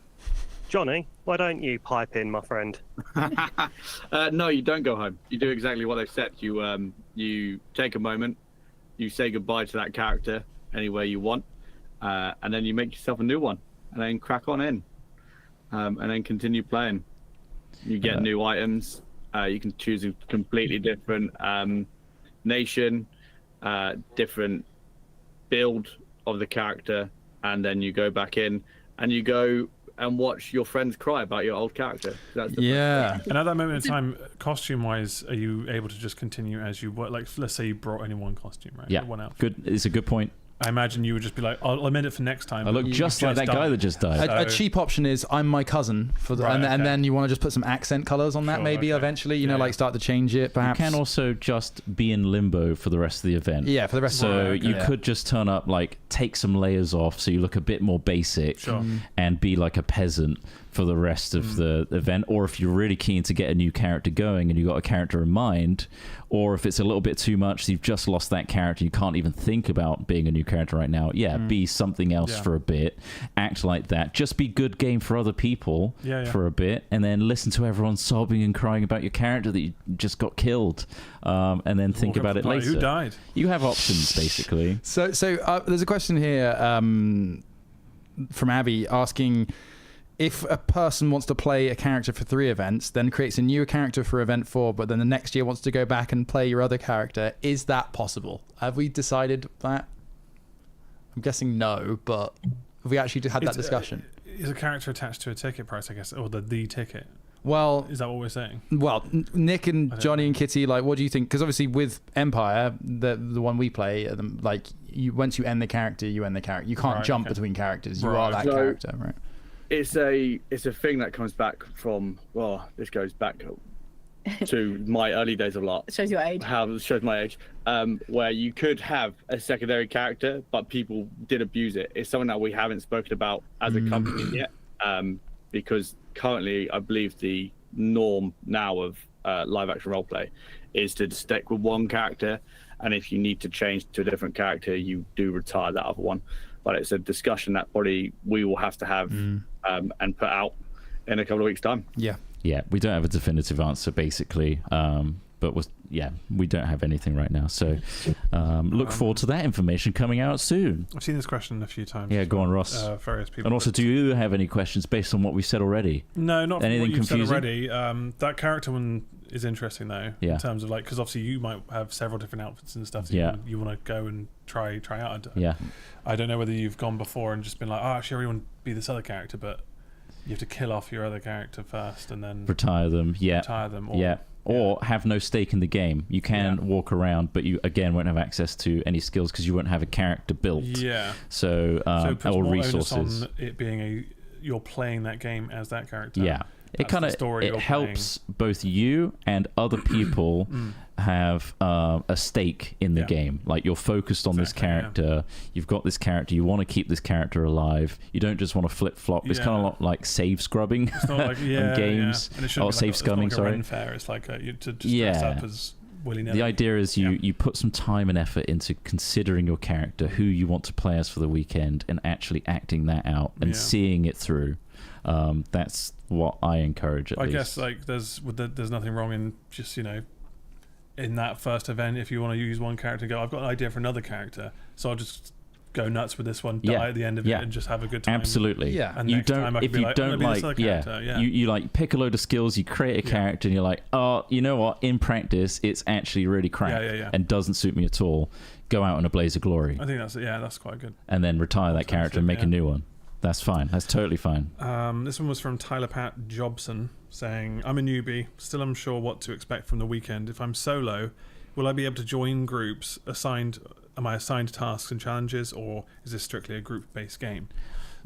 Johnny, why don't you pipe in, my friend? No, you don't go home. You do exactly what they've said. You take a moment, you say goodbye to that character anywhere you want, and then you make yourself a new one, and then crack on in, and then continue playing. You get new items. You can choose a completely different nation, different build of the character, and then you go back in and you go and watch your friends cry about your old character. That's the And at that moment in time, costume-wise, are you able to just continue as you were? Like, let's say you brought only one costume, right? Yeah. One outfit. Good. It's a good point. I imagine you would just be like, I'll amend it for next time. I look just like that guy that just died. A cheap option is I'm my cousin and then you want to just put some accent colors on that eventually, like start to change it perhaps. You can also just be in limbo for the rest of the event. Yeah, for the rest of the event. So you could just turn up, like take some layers off so you look a bit more basic and be like a peasant for the rest of the event. Or if you're really keen to get a new character going and you've got a character in mind, or if it's a little bit too much, you've just lost that character, you can't even think about being a new character right now. Be something else for a bit, act like that, just be good game for other people for a bit, and then listen to everyone sobbing and crying about your character that you just got killed, and then think about it later. Who died? You have options basically. So there's a question here from Abby asking, if a person wants to play a character for 3 events, then creates a new character for event 4, but then the next year wants to go back and play your other character, is that possible? Have we decided that? I'm guessing no, but have we actually had that discussion? Is a character attached to a ticket price, I guess, or the ticket? Well, is that what we're saying? Well, Nick and Johnny and Kitty, like, what do you think? Because obviously with Empire, the one we play, like, once you end the character, you end the character. You can't jump between characters. You are that character, right? It's a thing that comes back from, well, this goes back to my early days of LARP. Shows your age. Shows my age. Where you could have a secondary character, but people did abuse it. It's something that we haven't spoken about as a company yet, because currently I believe the norm now of live action roleplay is to stick with one character, and if you need to change to a different character, you do retire that other one. But it's a discussion that probably we will have to have and put out in a couple of weeks' time. Yeah, we don't have a definitive answer basically, but we don't have anything right now. So look forward to that information coming out soon. I've seen this question a few times. Yeah, go on, Ross. Various people. And also, do you have any questions based on what we said already? No, not anything what you've confusing? said already. That character one is interesting though, in terms of like, because obviously you might have several different outfits and stuff that you want to go and try out. I don't know whether you've gone before and just been like, oh, actually I really want to be this other character, but you have to kill off your other character first and then retire them. Or have no stake in the game. You can walk around, but you again won't have access to any skills because you won't have a character built. So it puts or more resources onus on it being you're playing that game as that character. It kind of helps both you and other people have a stake in the game. Like, you're focused on this character. You've got this character. You want to keep this character alive. You don't just want to flip flop. It's kind of like save scrubbing it's not like, in games. And it save scumming. It's not like sorry. It's like to just dress up as willy-nilly. The idea is you put some time and effort into considering your character, who you want to play as for the weekend, and actually acting that out and seeing it through. That's what I encourage. At least. Guess like there's nothing wrong in just in that first event, if you want to use one character, go, I've got an idea for another character, so I'll just go nuts with this one, die at the end of it, and just have a good time. Absolutely. And you don't if you don't like you like pick a load of skills, you create a character, and you're like, oh, you know what? In practice, it's actually really crap and doesn't suit me at all. Go out in a blaze of glory. I think that's quite good. And then retire that character and make a new one. That's fine. That's totally fine. This one was from Tyler Pat Jobson saying, I'm a newbie, still unsure what to expect from the weekend. If I'm solo, will I be able to join groups am I assigned tasks and challenges, or is this strictly a group-based game?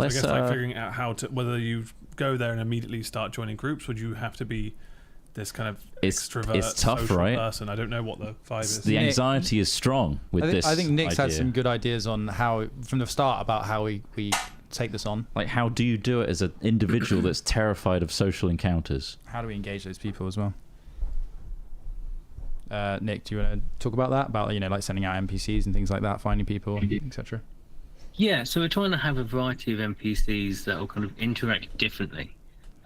I guess like figuring out how to, whether you go there and immediately start joining groups, would you have to be this kind of extrovert, it's tough, social right? person? I don't know what the vibe is. The anxiety is strong with this. I think Nick's idea. had some good ideas on how, from the start, about how we take this on. Like, how do you do it as an individual that's terrified of social encounters? How do we engage those people as well? Nick, do you want to talk about that? About, like sending out NPCs and things like that, finding people, etc. Yeah, so we're trying to have a variety of NPCs that will kind of interact differently.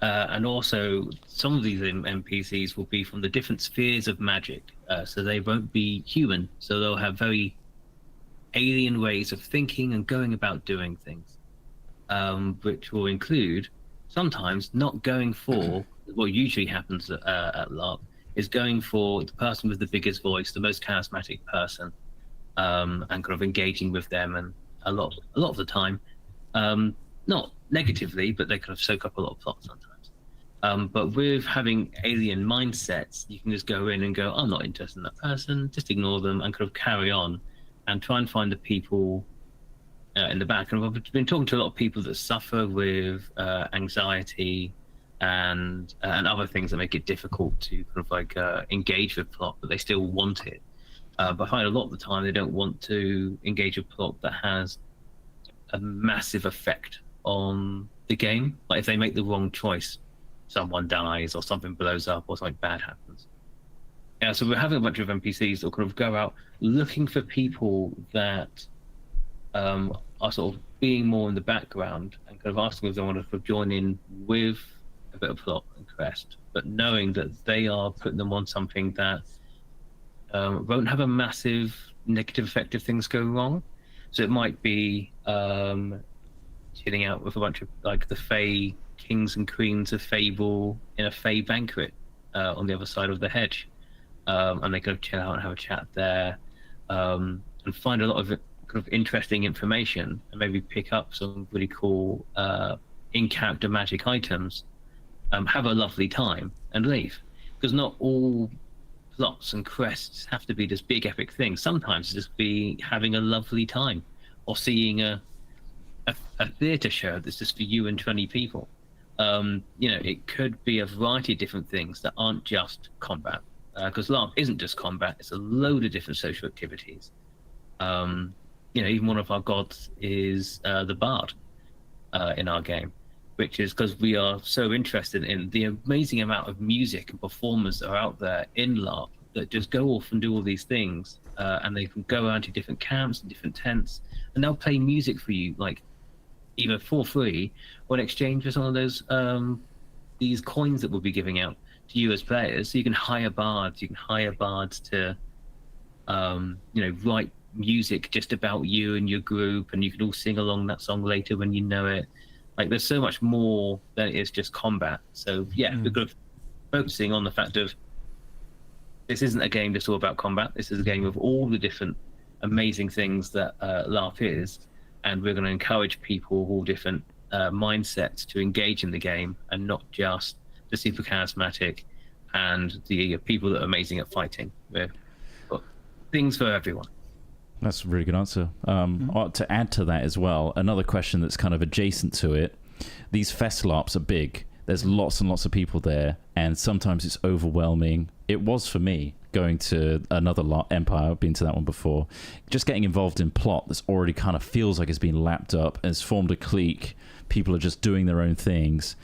And also, some of these NPCs will be from the different spheres of magic. So they won't be human. So they'll have very alien ways of thinking and going about doing things, which will include sometimes not going for what usually happens at LARP, is going for the person with the biggest voice, the most charismatic person, and kind of engaging with them. And a lot of the time, not negatively, but they kind of soak up a lot of plot sometimes. But with having alien mindsets, you can just go in and go, I'm not interested in that person, just ignore them and kind of carry on and try and find the people in the back. And I've been talking to a lot of people that suffer with anxiety and other things that make it difficult to kind of like engage with plot, but they still want it. But I find a lot of the time they don't want to engage a plot that has a massive effect on the game. Like if they make the wrong choice, someone dies or something blows up or something bad happens. Yeah, so we're having a bunch of NPCs that kind of go out looking for people that are sort of being more in the background and kind of asking if they want to join in with a bit of plot and quest, but knowing that they are putting them on something that won't have a massive negative effect if things go wrong. So it might be chilling out with a bunch of like the Fey kings and queens of Fable in a Fey banquet on the other side of the hedge, and they kind of chill out and have a chat there, and find a lot of kind of interesting information and maybe pick up some really cool in-character magic items, have a lovely time and leave. Because not all plots and quests have to be this big epic thing. Sometimes it's just be having a lovely time or seeing a theatre show that's just for you and 20 people. It could be a variety of different things that aren't just combat, because LARP isn't just combat, it's a load of different social activities. Even one of our gods is the bard in our game, which is because we are so interested in the amazing amount of music and performers that are out there in LARP that just go off and do all these things, and they can go around to different camps and different tents, and they'll play music for you, like either for free or in exchange for some of those these coins that we'll be giving out to you as players. So you can hire bards. You can hire bards to write music just about you and your group, and you can all sing along that song later when you know it. Like there's so much more than it is just combat. So yeah, we're kind of focusing on the fact of this isn't a game just all about combat. This is a game of all the different amazing things that LARP is, and we're going to encourage people of all different mindsets to engage in the game, and not just the super charismatic and the people that are amazing at fighting. We've got things for everyone. That's a really good answer. To add to that as well, another question that's kind of adjacent to it, these fest LARPs are big. There's lots and lots of people there, and sometimes it's overwhelming. It was for me going to another LARP, Empire, I've been to that one before. Just getting involved in plot that's already kind of feels like it's been lapped up, and it's formed a clique. People are just doing their own things.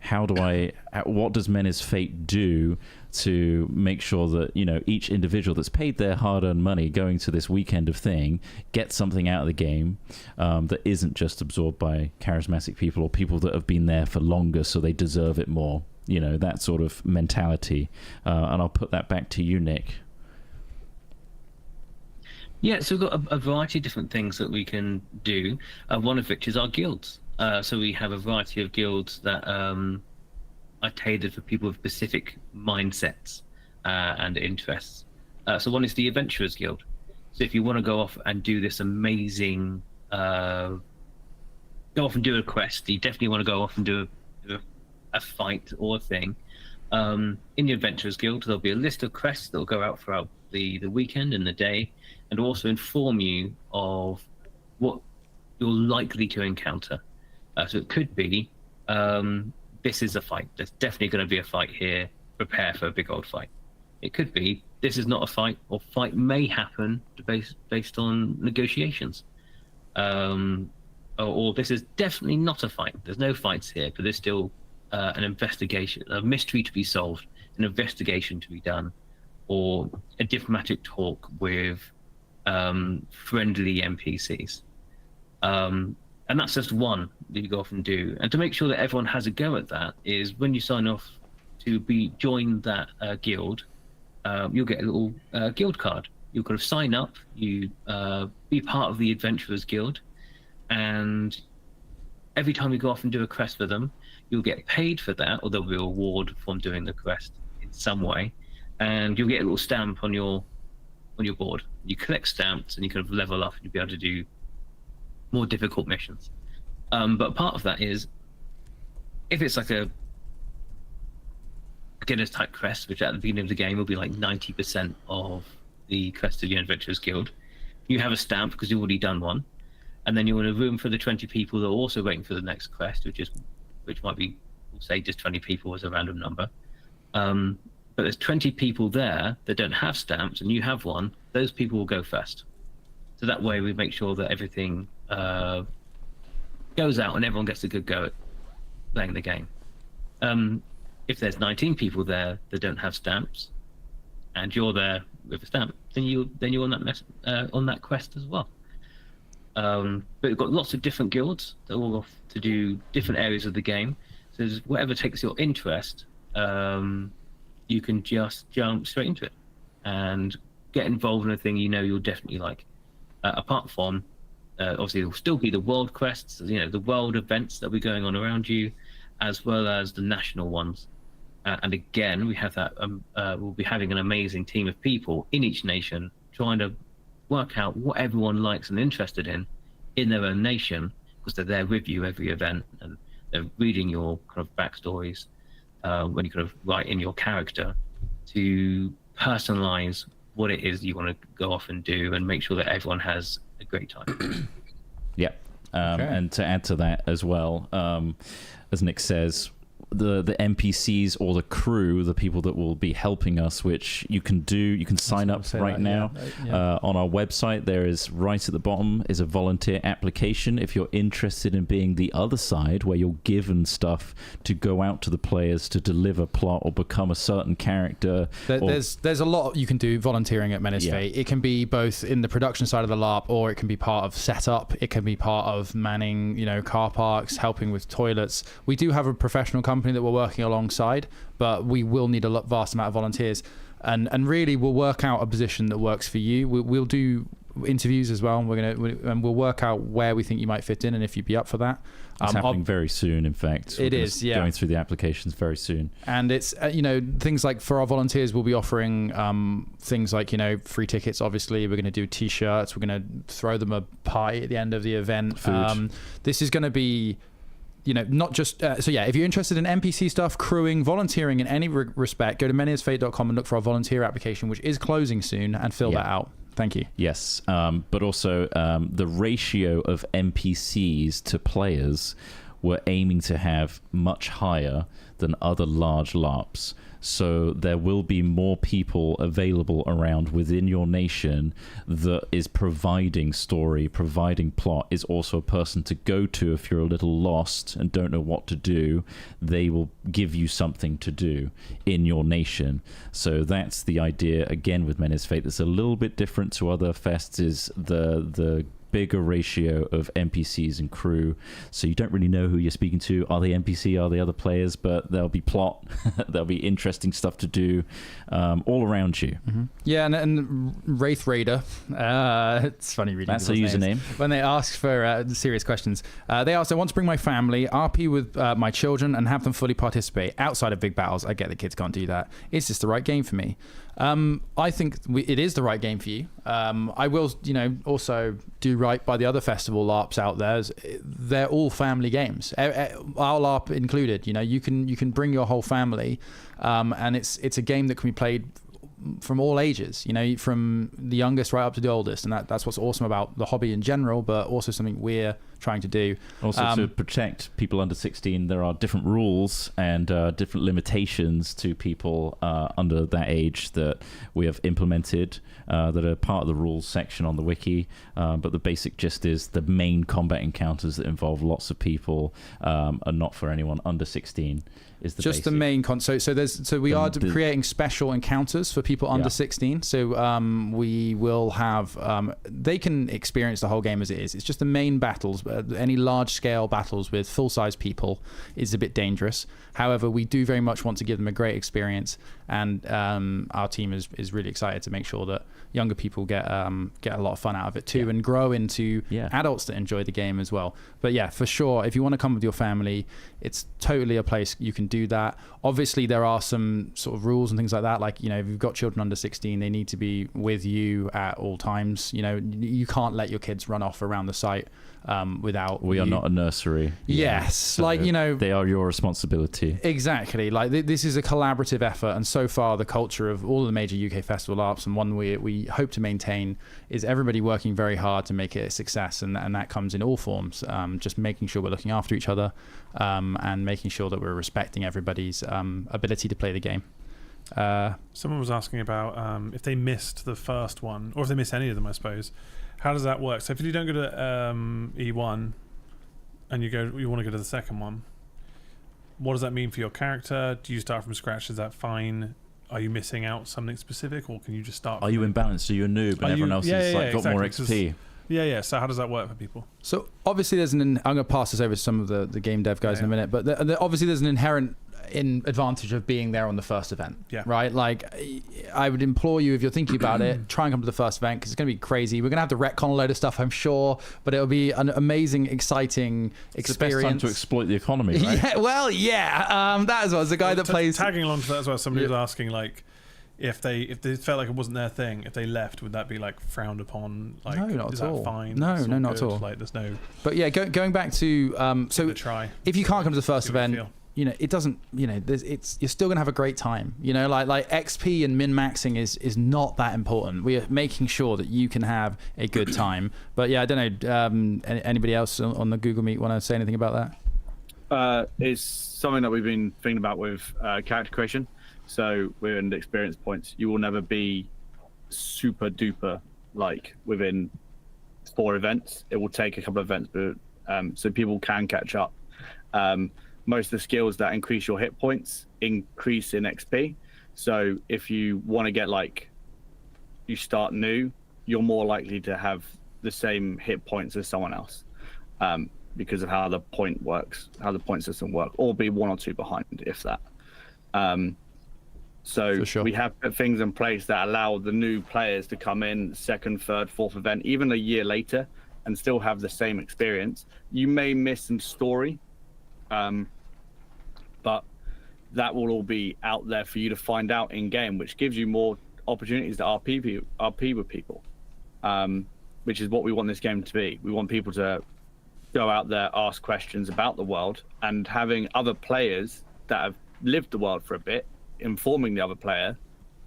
What does Menhirs Fate do to make sure that, each individual that's paid their hard-earned money going to this weekend of thing gets something out of the game that isn't just absorbed by charismatic people or people that have been there for longer so they deserve it more, that sort of mentality. And I'll put that back to you, Nick. Yeah, so we've got a variety of different things that we can do, one of which is our guilds. So we have a variety of guilds that are tailored for people with specific mindsets and interests. So one is the Adventurers Guild. So if you want to go off and do this amazing, go off and do a quest, you definitely want to go off and do a fight or a thing. In the Adventurers Guild, there'll be a list of quests that will go out throughout the weekend and the day, and also inform you of what you're likely to encounter. So it could be, this is a fight. There's definitely going to be a fight here. Prepare for a big old fight. It could be, this is not a fight, or fight may happen based on negotiations. Or this is definitely not a fight. There's no fights here, but there's still an investigation, a mystery to be solved, an investigation to be done, or a diplomatic talk with friendly NPCs. And that's just one that you go off and do. And to make sure that everyone has a go at that is when you sign off to join that guild, you'll get a little guild card. You'll kind of sign up, you be part of the Adventurers Guild, and every time you go off and do a quest for them, you'll get paid for that, or there'll be a reward from doing the quest in some way, and you'll get a little stamp on your board. You collect stamps and you kind of level up and you'll be able to do more difficult missions. But part of that is, if it's like a beginner's type quest, which at the beginning of the game will be like 90% of the quest of the Adventurers Guild, you have a stamp because you've already done one, and then you're in a room for the 20 people that are also waiting for the next quest, which might be, we'll say just 20 people as a random number. But there's 20 people there that don't have stamps, and you have one. Those people will go first. So that way we make sure that everything goes out and everyone gets a good go at playing the game. If there's 19 people there that don't have stamps, and you're there with a stamp, then you're on that quest as well. But we've got lots of different guilds that are all off to do different areas of the game. So whatever takes your interest, you can just jump straight into it and get involved in a thing you'll definitely like. Apart from, obviously, there'll still be the world quests, the world events that will be going on around you, as well as the national ones. And again, we have that. We'll be having an amazing team of people in each nation trying to work out what everyone likes and interested in their own nation, because they're there with you every event and they're reading your kind of backstories when you kind of write in your character to personalize what it is you want to go off and do and make sure that everyone has a great time. Yep. And to add to that as well, as Nick says, the NPCs or the crew, the people that will be helping us, which you can sign up right now. On our website, there is right at the bottom is a volunteer application if you're interested in being the other side, where you're given stuff to go out to the players to deliver plot or become a certain character. There's a lot you can do volunteering at Menhirs Fate. It can be both in the production side of the LARP, or it can be part of setup. It can be part of manning, car parks, helping with toilets. We do have a professional company that we're working alongside, but we will need a vast amount of volunteers, and really we'll work out a position that works for you. We'll do interviews as well, and we'll work out where we think you might fit in and if you'd be up for that. It's happening very soon, in fact. It is, going through the applications very soon. And it's things like, for our volunteers, we'll be offering things like free tickets. Obviously, we're going to do t-shirts, we're going to throw them a pie at the end of the event. This is going to be not just if you're interested in NPC stuff, crewing, volunteering in any respect, go to menhirsfate.com and look for our volunteer application, which is closing soon, and fill that out. Thank you. Yes, but also the ratio of NPCs to players we're aiming to have much higher than other large LARPs. So there will be more people available around within your nation that is providing story, providing plot, is also a person to go to if you're a little lost and don't know what to do. They will give you something to do in your nation. So that's the idea, again, with Menhirs Fate. That's a little bit different to other fests, is the bigger ratio of NPCs and crew, so you don't really know who you're speaking to. Are they NPC? Are they other players? But there'll be plot, there'll be interesting stuff to do all around you. Yeah, and Wraith Raider, it's funny reading that's a username names. When they ask for serious questions, they ask, I want to bring my family, RP with my children, and have them fully participate outside of big battles. I get that kids can't do that. Is this the right game for me? I think it is the right game for you. I will, also do right by the other festival LARPs out there. They're all family games, our LARP included. You can bring your whole family, and it's a game that can be played from all ages. From the youngest right up to the oldest, and that's what's awesome about the hobby in general, but also something we're trying to do. Also, to protect people under 16, there are different rules and different limitations to people under that age that we have implemented that are part of the rules section on the wiki. But the basic gist is the main combat encounters that involve lots of people are not for anyone under 16. Is the just basic. The main so we are creating special encounters for people under 16. So we will have they can experience the whole game as it is. It's just the main battles. Any large scale battles with full size people is a bit dangerous. However, we do very much want to give them a great experience, and our team is really excited to make sure that younger people get a lot of fun out of it too, and grow into adults that enjoy the game as well. But yeah, for sure, if you want to come with your family, it's totally a place you can do that. Obviously, there are some sort of rules and things like that. Like, if you've got children under 16, they need to be with you at all times. You can't let your kids run off around the site without. We are not a nursery. Yes, so they are your responsibility. Exactly. Like this is a collaborative effort, and so far the culture of all of the major UK festival LARPs, and one we hope to maintain, is everybody working very hard to make it a success, and that comes in all forms. Just making sure we're looking after each other, and making sure that we're respecting everybody's ability to play the game. Someone was asking about if they missed the first one, or if they missed any of them, I suppose. How does that work? So if you don't go to E1 and you want to go to the second one, what does that mean for your character? Do you start from scratch? Is that fine? Are you missing out something specific, or can you just start? Are you imbalanced? Are you a noob and everyone else has got exactly. more XP? Yeah. So how does that work for people? So obviously there's I'm going to pass this over to some of the game dev guys in a minute, but obviously there's an inherent advantage of being there on the first event, right? Like, I would implore you, if you're thinking about it, try and come to the first event, because it's going to be crazy. We're going to have to retcon a load of stuff, I'm sure, but it'll be an amazing, exciting experience. It's the best time to exploit the economy, right? That as well. As the guy that plays... Tagging along to that as well, somebody was asking, like, if they felt like it wasn't their thing, if they left, would that be like frowned upon? Like, no, not is at all. That fine? No, not at all. Like, there's no. But yeah, going back to if you can't come to the first event, it doesn't. You're still gonna have a great time. Like XP and min maxing is not that important. We are making sure that you can have a good time. But yeah, I don't know. Anybody else on the Google Meet want to say anything about that? It's something that we've been thinking about with character creation. So within the experience points, you will never be super duper like within 4 events. It will take a couple of events, but so people can catch up. Most of the skills that increase your hit points increase in XP. So if you want to get you start new, you're more likely to have the same hit points as someone else, because of how the point system works, or be 1 or 2 behind, if that. So we have put things in place that allow the new players to come in 2nd, 3rd, 4th event, even a year later, and still have the same experience. You may miss some story, but that will all be out there for you to find out in game, which gives you more opportunities to RP with people, which is what we want this game to be. We want people to go out there, ask questions about the world, and having other players that have lived the world for a bit, informing the other player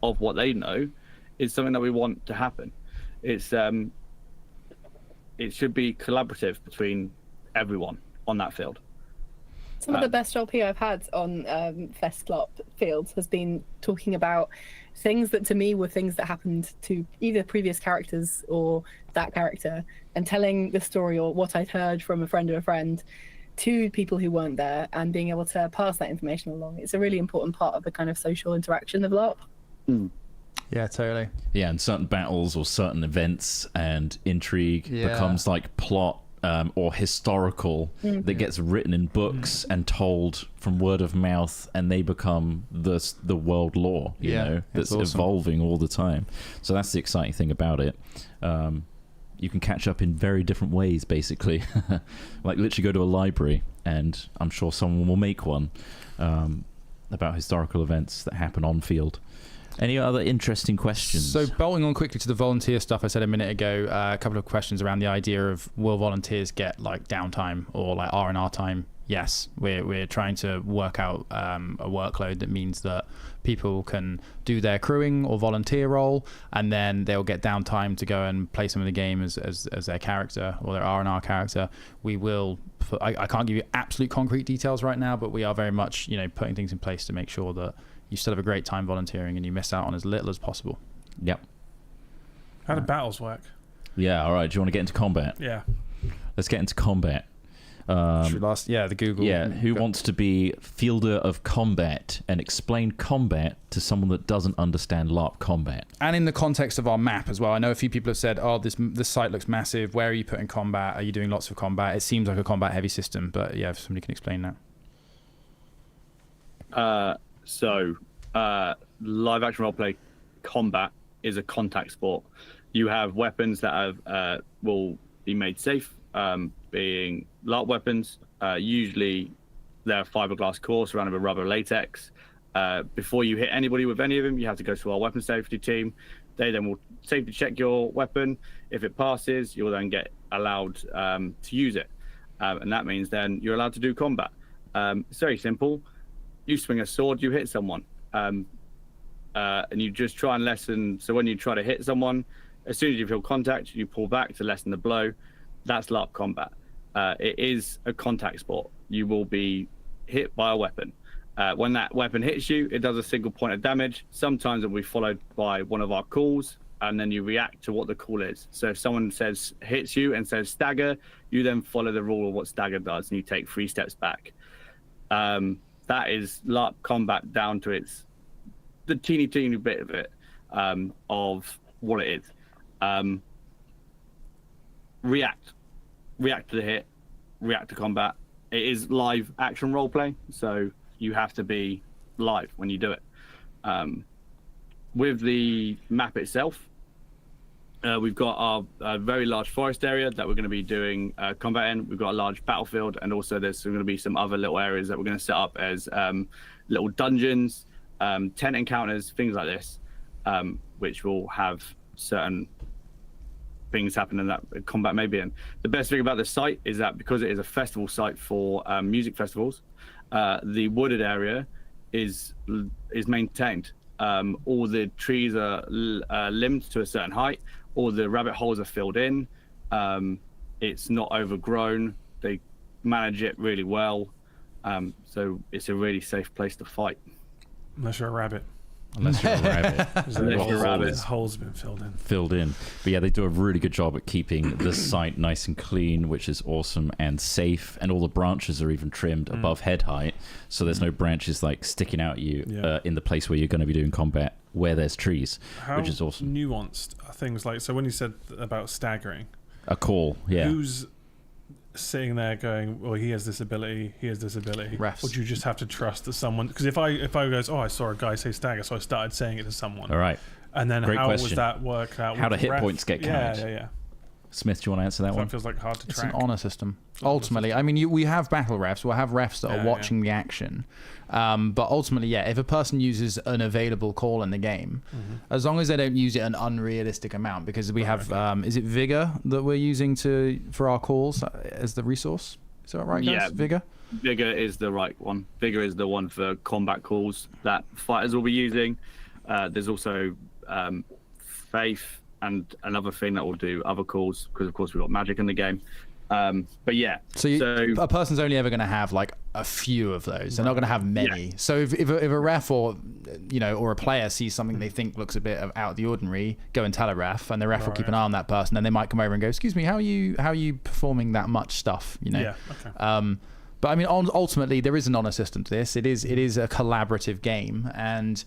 of what they know, is something that we want to happen. It should be collaborative between everyone on that field. Some of the best LP I've had on FestLARP fields has been talking about things that to me were things that happened to either previous characters or that character, and telling the story or what I'd heard from a friend of a friend to people who weren't there, and being able to pass that information along. It's a really important part of the kind of social interaction of LARP. Yeah, totally. Yeah, and certain battles or certain events and intrigue becomes like plot or historical that gets written in books and told from word of mouth, and they become the world lore, you know, that's awesome. Evolving all the time. So that's the exciting thing about it. You can catch up in very different ways, basically. Like literally go to a library, and I'm sure someone will make one about historical events that happen on field. Any other interesting questions? So bolting on quickly to the volunteer stuff I said a minute ago, a couple of questions around the idea of, will volunteers get like downtime or like R&R time yes, we're trying to work out a workload that means that people can do their crewing or volunteer role, and then they'll get downtime to go and play some of the game as their character or their R&R character. We will. I can't give you absolute concrete details right now, but we are very much, putting things in place to make sure that you still have a great time volunteering and you miss out on as little as possible. Yep. How do battles work? Yeah. All right. Do you want to get into combat? Yeah. Let's get into combat. The Google. Yeah, who wants to be fielder of combat and explain combat to someone that doesn't understand LARP combat? And in the context of our map as well. I know a few people have said, "Oh, this site looks massive. Where are you putting combat? Are you doing lots of combat?" It seems like a combat-heavy system, but yeah, if somebody can explain that. Live action roleplay combat is a contact sport. You have weapons that will be made safe, being LARP weapons. Usually they're fiberglass core surrounded with rubber latex. Before you hit anybody with any of them, you have to go to our weapon safety team. They then will safety check your weapon. If it passes, you'll then get allowed to use it. And that means then you're allowed to do combat. It's very simple. You swing a sword, you hit someone. And you just try and lessen. So when you try to hit someone, as soon as you feel contact, you pull back to lessen the blow. That's LARP combat. It is a contact sport. You will be hit by a weapon. When that weapon hits you, it does a single point of damage. Sometimes it will be followed by one of our calls, and then you react to what the call is. So if someone hits you and says stagger, you then follow the rule of what stagger does, and you take 3 steps back. That is LARP combat down to the teeny bit of it, of what it is. React to the hit, react to combat. It is live action roleplay, so you have to be live when you do it. With the map itself, we've got our very large forest area that we're going to be doing combat in. We've got a large battlefield, and also there's going to be some other little areas that we're going to set up as little dungeons, tent encounters, things like this, which will have certain things happen in that combat may be in. The best thing about this site is that because it is a festival site for music festivals, the wooded area is maintained. All the trees are limbed to a certain height. All the rabbit holes are filled in. It's not overgrown. They manage it really well. So it's a really safe place to fight. Unless you're a rabbit. Unless you're a rabbit. The holes have been filled in. But yeah, they do a really good job at keeping the site nice and clean, which is awesome, and safe. And all the branches are even trimmed above head height, so there's no branches like sticking out at you in the place where you're going to be doing combat, where there's trees, which is awesome. How nuanced are things like, so when you said about staggering, a call, yeah. Who's sitting there going, well, he has this ability, Refs. Or do you just have to trust that someone, because if I goes, oh, I saw a guy say stagger, so I started saying it to someone. All right. And then Great how question. was that work out? How do hit points get counted? Yeah. Smith, do you want to answer that one? That feels like hard to track. It's an honor system. Ultimately, I mean, we have battle refs. We'll have refs that are watching the action. But ultimately, if a person uses an available call in the game, as long as they don't use it an unrealistic amount, because we have, is it Vigor that we're using for our calls as the resource? Is that right, guys? Yeah. Vigor? Vigor is the right one. Vigor is the one for combat calls that fighters will be using. There's also Faith and another thing that will do other calls, because of course we've got magic in the game. But yeah, so a person's only ever going to have like a few of those. They're not going to have many. Yeah. So if a ref or a player sees something they think looks a bit out of the ordinary, go and tell a ref, and the ref will keep an eye on that person. Then they might come over and go, "Excuse me, how are you performing that much stuff?" Yeah. Okay. But I mean, ultimately, there is an honor system to this. It is a collaborative game, and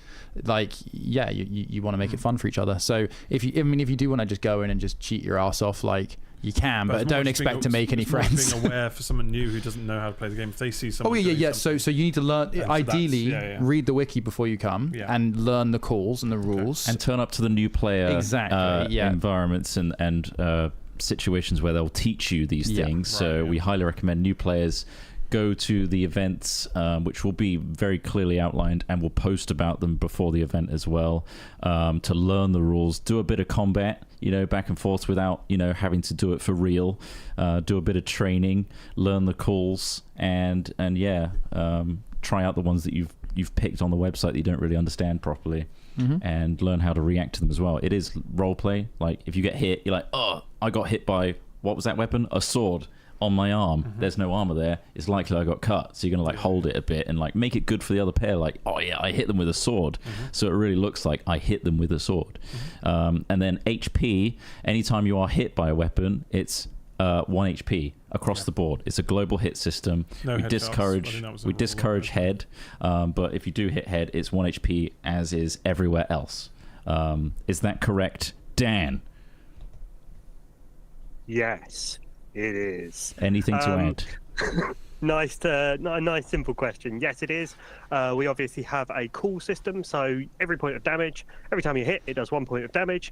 you want to make it fun for each other. So if you do want to just go in and just cheat your ass off, like you can, but don't expect to make any friends. Being aware for someone new who doesn't know how to play the game, if they see someone. So you need to learn. Ideally, read the wiki before you come and learn the calls and the rules, and turn up to the new player environments and situations where they'll teach you these things. So we highly recommend new players go to the events, which will be very clearly outlined, and we'll post about them before the event as well, to learn the rules, do a bit of combat, back and forth without, having to do it for real. Do a bit of training, learn the calls, and try out the ones that you've picked on the website that you don't really understand properly, and learn how to react to them as well. It is role play. Like, if you get hit, you're like, oh, I got hit by, what was that weapon? A sword on my arm. There's no armor there. It's likely I got cut. So you're gonna hold it a bit and make it good for the other player. Like, oh yeah, I hit them with a sword. So it really looks like I hit them with a sword. And then HP, anytime you are hit by a weapon, it's 1 HP across the board. It's a global hit system. We discourage head, but if you do hit head, it's 1 HP, as is everywhere else. Is that correct, Dan? Yes, it is. Anything to add? A nice simple question. Yes, it is. We obviously have a call system, so every point of damage, every time you hit, it does 1 point of damage.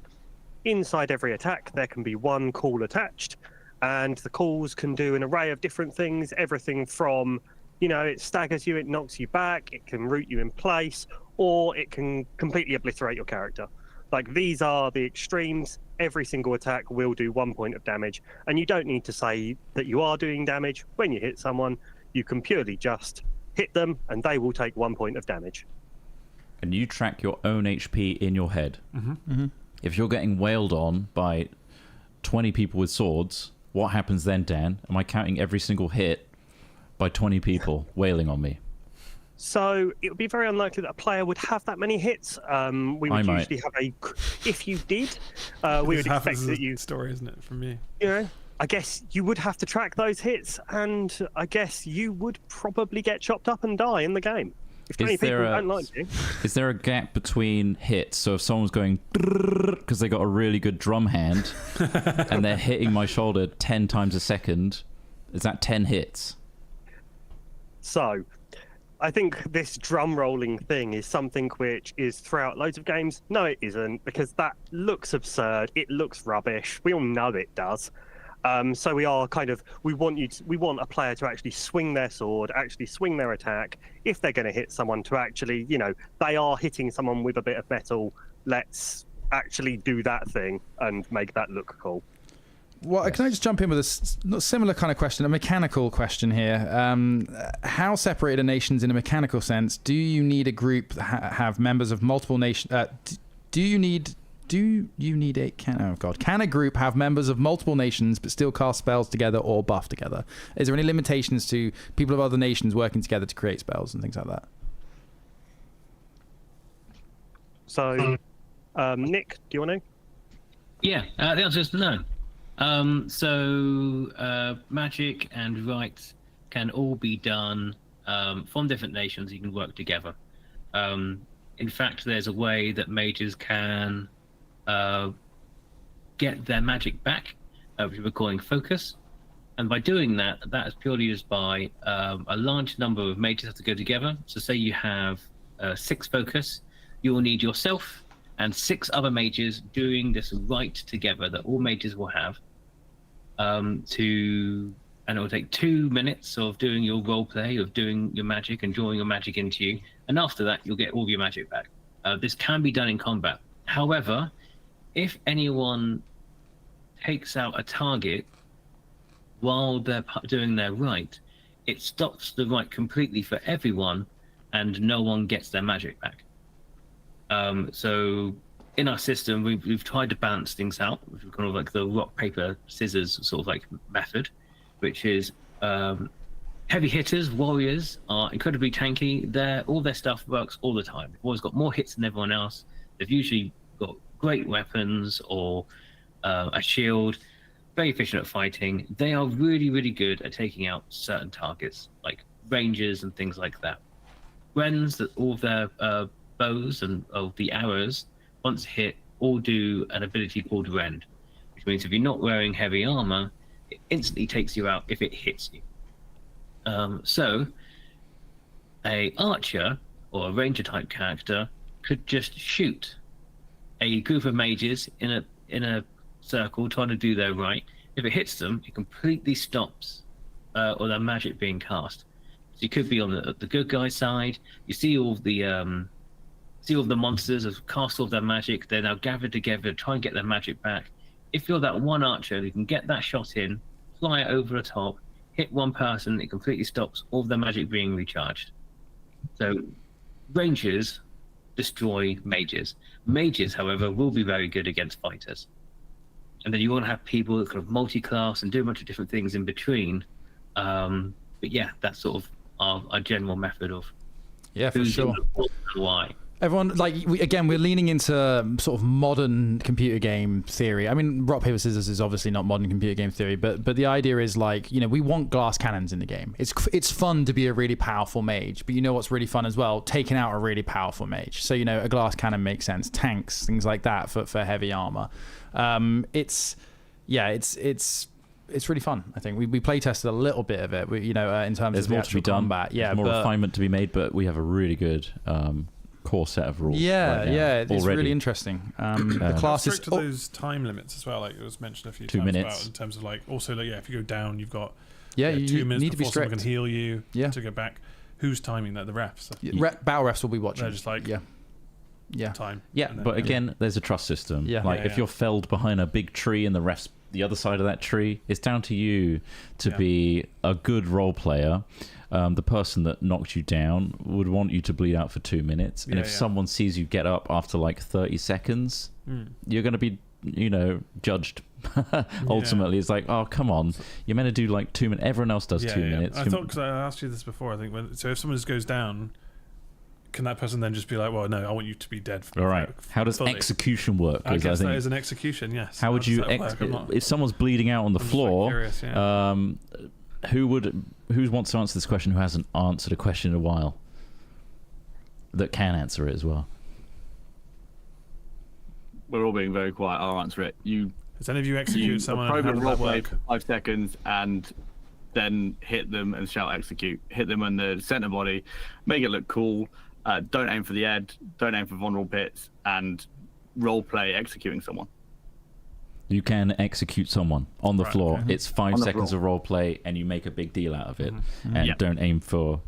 Inside every attack, there can be one call attached, and the calls can do an array of different things. Everything from, it staggers you, it knocks you back, it can root you in place, or it can completely obliterate your character. Like, these are the extremes. Every single attack will do 1 point of damage, and you don't need to say that you are doing damage. When you hit someone, you can purely just hit them, and they will take 1 point of damage. And you track your own HP in your head. If you're getting wailed on by 20 people with swords, what happens then, Dan? Am I counting every single hit by 20 people wailing on me? So it would be very unlikely that a player would have that many hits. We would usually have if you did, we would expect that you. Story, isn't it, from me? I guess you would have to track those hits, and I guess you would probably get chopped up and die in the game. If 20 people don't like you. Is there a gap between hits? So if someone's going because they got a really good drum hand and they're hitting my shoulder 10 times a second, is that 10 hits? So I think this drum rolling thing is something which is throughout loads of games. No, it isn't, because that looks absurd. It looks rubbish. We all know it does. So we want a player to actually swing their sword, actually swing their attack. If they're going to hit someone, to actually, they are hitting someone with a bit of metal. Let's actually do that thing and make that look cool. Well, can I just jump in with a similar kind of question, a mechanical question here? How separated are nations in a mechanical sense? Do you need a group that have members of multiple nations? Can a group have members of multiple nations but still cast spells together or buff together? Is there any limitations to people of other nations working together to create spells and things like that? So, Nick, do you want to? Yeah, the answer is no. Magic and rites can all be done from different nations. You can work together. In fact, there's a way that mages can get their magic back, which we're calling focus. And by doing that, that is purely just by a large number of mages have to go together. So say you have 6 focus, you will need yourself and 6 other mages doing this rite together that all mages will have. And it will take 2 minutes of doing your role play, of doing your magic and drawing your magic into you. And after that, you'll get all of your magic back. This can be done in combat. However, if anyone takes out a target while they're doing their rite, it stops the rite completely for everyone, and no one gets their magic back. So in our system, we've tried to balance things out, which is kind of like the rock, paper, scissors sort of like method, which is heavy hitters, warriors are incredibly tanky. All their stuff works all the time. They've always got more hits than everyone else. They've usually got great weapons or a shield, very efficient at fighting. They are really, really good at taking out certain targets, like rangers and things like that. Wrens, that all of their bows and of the arrows, once hit, all do an ability called rend, which means if you're not wearing heavy armor, it instantly takes you out if it hits you. So a archer or a ranger type character could just shoot a group of mages in a circle trying to do their right. If it hits them, it completely stops or their magic being cast. So you could be on the good guy side. You see all the monsters have cast all their magic. They're now gathered together to try and get their magic back. if you're that one archer who can get that shot in, fly it over the top, hit one person, it completely stops all of their magic being recharged. So rangers destroy mages. Mages, however, will be very good against fighters. And then you want to have people that kind of multi-class and do a bunch of different things in between. But yeah, that's sort of our general method of for sure. Why. Everyone, like, we're leaning into sort of modern computer game theory. I mean, rock, paper, scissors is obviously not modern computer game theory, but the idea is, like, you know, we want glass cannons in the game. It's fun to be a really powerful mage, but you know what's really fun as well? Taking out a really powerful mage. So, you know, a glass cannon makes sense. Tanks, things like that for heavy armor. It's really fun. I think we play tested a little bit of it. In terms There's of more the to be actual done. combat. Yeah, there's more refinement to be made, but we have a really good core set of rules. It's already. really interesting. The classes strict to those time limits as well. Like it was mentioned a few 2 times minutes. about in terms of like also like if you go down, you've got you 2 minutes need to be before someone strict. can heal you to go back. Who's timing that? The refs. Battle refs will be watching. They're just like time. Yeah, And then, but again, there's a trust system. Yeah. Like if you're felled behind a big tree and the refs the other side of that tree, it's down to you to be a good role player. The person that knocked you down would want you to bleed out for 2 minutes, and if someone sees you get up after like 30 seconds, you're going to be, judged. Ultimately, it's like, oh, come on, you're meant to do like 2 minutes. Everyone else does 2 minutes. I thought, because I asked you this before, I think so if someone just goes down, can that person then just be like, well, no, I want you to be dead? All right. How does fully. Execution work? I guess think, that is an execution. Yes. How would you? If someone's bleeding out on the floor, curious, who wants to answer this question? Who hasn't answered a question in a while? That can answer it as well. We're all being very quiet. I'll answer it. Has any of you executed someone? How did that work? For 5 seconds and then hit them and shout execute. Hit them in the center body, make it look cool. Don't aim for the head. Don't aim for vulnerable bits, and role play executing someone. You can execute someone on the floor. Okay. It's 5 seconds of role play, and you make a big deal out of it. And don't aim for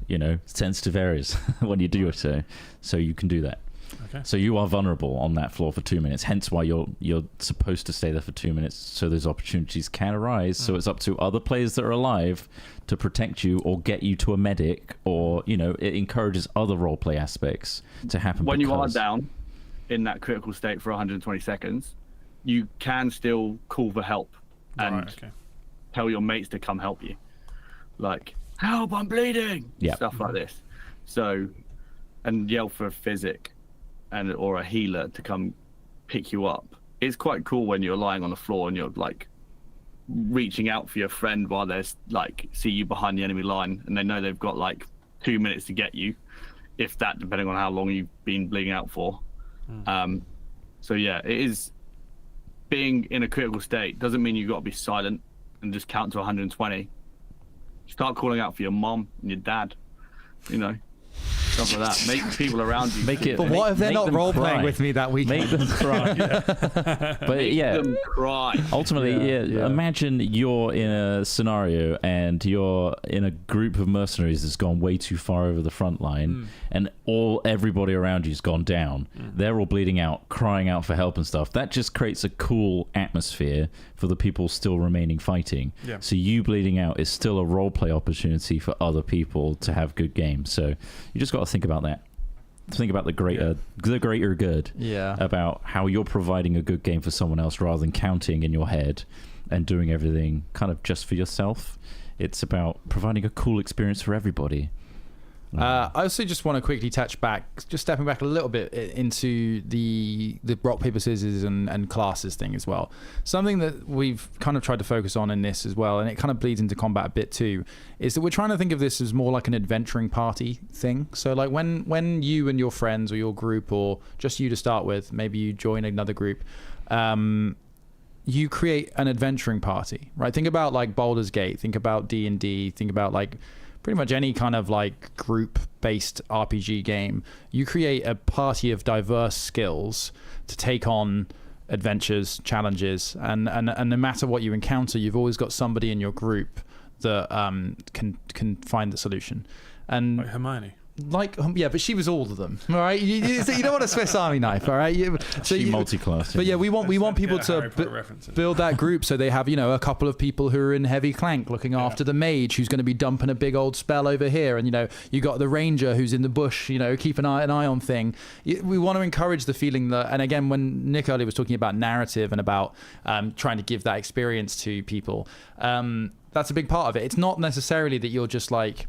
sensitive areas when you do it. So you can do that. Okay. So you are vulnerable on that floor for 2 minutes. Hence why you're supposed to stay there for 2 minutes. So those opportunities can arise. So it's up to other players that are alive to protect you or get you to a medic, or it encourages other roleplay aspects to happen. When you are down in that critical state for 120 seconds, you can still call for help and tell your mates to come help you, like, help, I'm bleeding, stuff like this. So, and yell for a physic or a healer to come pick you up. It's quite cool when you're lying on the floor and you're like reaching out for your friend while there's like see you behind the enemy line, and they know they've got like 2 minutes to get you, if that, depending on how long you've been bleeding out for. So yeah, it is. Being in a critical state doesn't mean you've got to be silent and just count to 120. Start calling out for your mom and your dad, stuff like that. Make people around you. But what if they're not role playing with me that weekend? Make them cry. But Make them cry. Ultimately, imagine you're in a scenario and you're in a group of mercenaries that's gone way too far over the front line, and everybody around you's gone down. They're all bleeding out, crying out for help and stuff. That just creates a cool atmosphere for the people still remaining fighting. So you bleeding out is still a role play opportunity for other people to have good games. So you just got to think about that. Think about the greater good. About how you're providing a good game for someone else rather than counting in your head and doing everything kind of just for yourself. It's about providing a cool experience for everybody. I also just want to quickly stepping back a little bit into the rock, paper, scissors and classes thing as well. Something that we've kind of tried to focus on in this as well, and it kind of bleeds into combat a bit too, is that we're trying to think of this as more like an adventuring party thing. So like when you and your friends or your group, or just you to start with, maybe you join another group, you create an adventuring party, right? Think about like Baldur's Gate, think about D&D, think about like pretty much any kind of like group-based RPG game. You create a party of diverse skills to take on adventures, challenges, and no matter what you encounter, you've always got somebody in your group that can find the solution. And like Hermione. yeah, but she was all of them. All right, you don't want a Swiss Army knife. All right, she multi-class. But yeah, we want people to build that group, so they have a couple of people who are in heavy clank looking after the mage who's going to be dumping a big old spell over here, and you got the ranger who's in the bush, keep an eye on thing. We want to encourage the feeling that, and again, when Nick earlier was talking about narrative and about trying to give that experience to people, that's a big part of it. It's not necessarily that you're just like,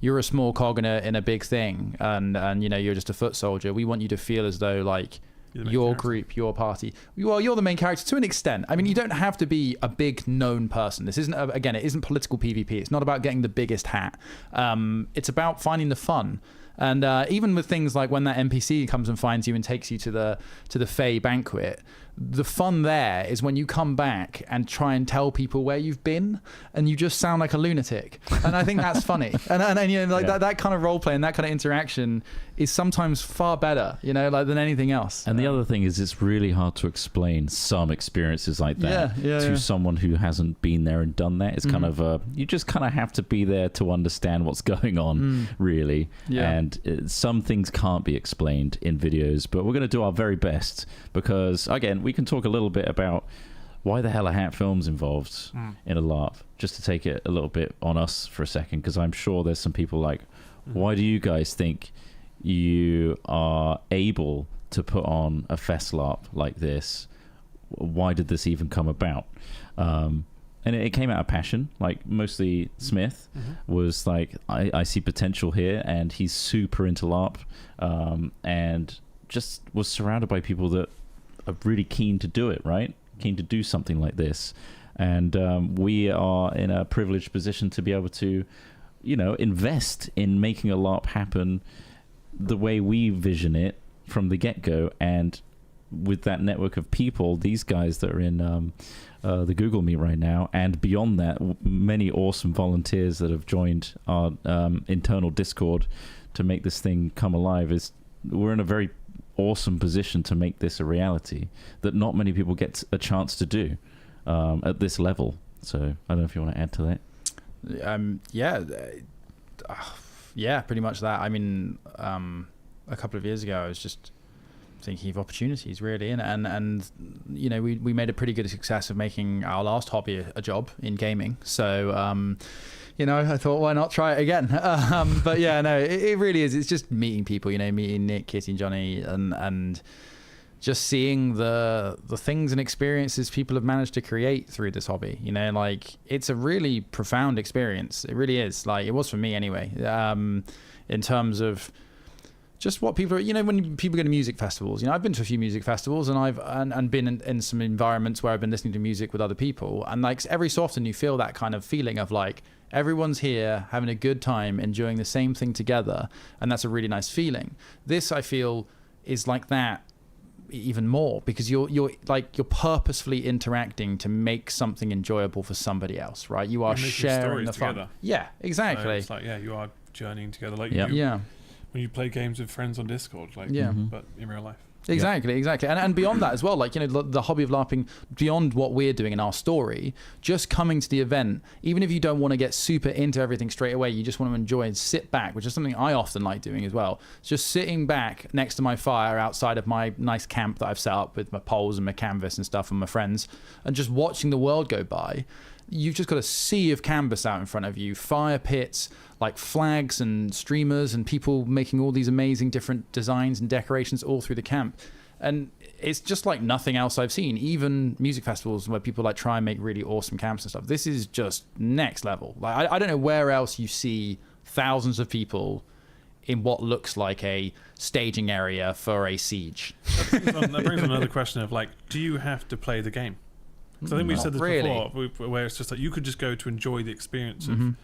you're a small cog in a big thing, and you're just a foot soldier. We want you to feel as though like your group, your party. Well, you're the main character to an extent. I mean, you don't have to be a big known person. This isn't it isn't political PvP. It's not about getting the biggest hat. It's about finding the fun. And even with things like when that NPC comes and finds you and takes you to the Fey banquet, the fun there is when you come back and try and tell people where you've been, and you just sound like a lunatic. And I think that's funny. And that kind of role play and that kind of interaction is sometimes far better, than anything else. And the other thing is, it's really hard to explain some experiences like that to someone who hasn't been there and done that. It's kind of you just kind of have to be there to understand what's going on, really. Yeah. And some things can't be explained in videos, but we're going to do our very best, because again, we can talk a little bit about why the hell are Hat Films involved in a LARP, just to take it a little bit on us for a second, because I'm sure there's some people like, why do you guys think you are able to put on a fest LARP like this? Why did this even come about? And it came out of passion. Like, mostly Smith was like, I see potential here, and he's super into LARP, and just was surrounded by people that are really keen to do it, right? Keen to do something like this. And we are in a privileged position to be able to, invest in making a LARP happen the way we vision it from the get-go. And with that network of people, these guys that are in the Google Meet right now, and beyond that, many awesome volunteers that have joined our internal Discord to make this thing come alive, we're in a very awesome position to make this a reality that not many people get a chance to do at this level. So I don't know if you want to add to that. Yeah, pretty much that. I mean, a couple of years ago, I was just thinking of opportunities, really, and we made a pretty good success of making our last hobby a job in gaming. So I thought, why not try it again? But yeah, no, it really is. It's just meeting people, meeting Nick, Kitty, and Johnny, and just seeing the things and experiences people have managed to create through this hobby. It's a really profound experience. It really is. Like, it was for me anyway, in terms of just what people are, when people go to music festivals, I've been to a few music festivals, and I've been in some environments where I've been listening to music with other people, and like every so often you feel that kind of feeling of like, everyone's here having a good time, enjoying the same thing together, and that's a really nice feeling. This, I feel, is like that even more, because you're purposefully interacting to make something enjoyable for somebody else, right? You are sharing the fun. Yeah, exactly. So it's like, you are journeying together, like when you play games with friends on Discord, but in real life. Exactly. And beyond that as well, like, the hobby of LARPing, beyond what we're doing in our story, just coming to the event, even if you don't want to get super into everything straight away, you just want to enjoy and sit back, which is something I often like doing as well. Just sitting back next to my fire outside of my nice camp that I've set up with my poles and my canvas and stuff and my friends, and just watching the world go by. You've just got a sea of canvas out in front of you, fire pits, like flags and streamers, and people making all these amazing different designs and decorations all through the camp. And it's just like nothing else I've seen. Even music festivals where people like try and make really awesome camps and stuff. This is just next level. Like, I don't know where else you see thousands of people in what looks like a staging area for a siege. That brings on another question of like, do you have to play the game? Because I think we've said this before, where it's just like you could just go to enjoy the experience of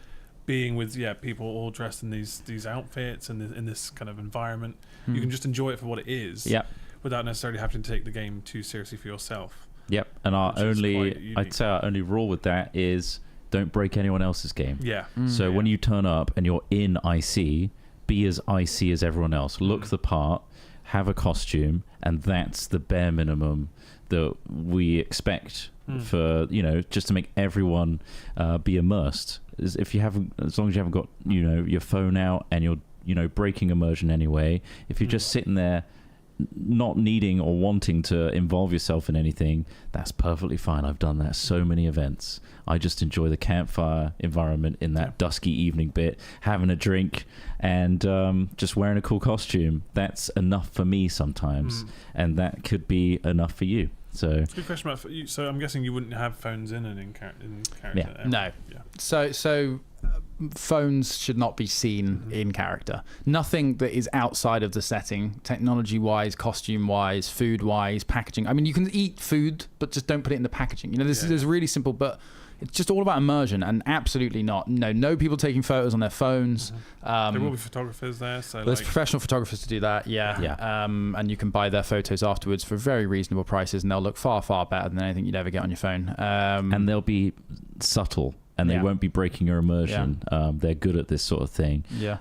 being with people all dressed in these outfits and in this kind of environment. You can just enjoy it for what it is, without necessarily having to take the game too seriously for yourself. Yep, and I'd say our only rule with that is don't break anyone else's game. Yeah. So when you turn up and you're in IC, be as IC as everyone else. Look the part, have a costume, and that's the bare minimum that we expect for, just to make everyone be immersed. As long as you haven't got, your phone out and you're breaking immersion anyway, if you're just sitting there not needing or wanting to involve yourself in anything, that's perfectly fine. I've done that so many events. I just enjoy the campfire environment in that dusky evening bit, having a drink and just wearing a cool costume. That's enough for me sometimes, and that could be enough for you. So it's a good question about you. So I'm guessing you wouldn't have phones in character. Yeah. No. Yeah. So phones should not be seen in character. Nothing that is outside of the setting, technology-wise, costume-wise, food-wise, packaging. I mean, you can eat food, but just don't put it in the packaging. This is really simple, but it's just all about immersion, and absolutely not. No people taking photos on their phones. There will be photographers there. So there's professional photographers to do that, yeah. And you can buy their photos afterwards for very reasonable prices, and they'll look far, far better than anything you'd ever get on your phone. And they'll be subtle. And they won't be breaking your immersion. They're good at this sort of thing. Yeah.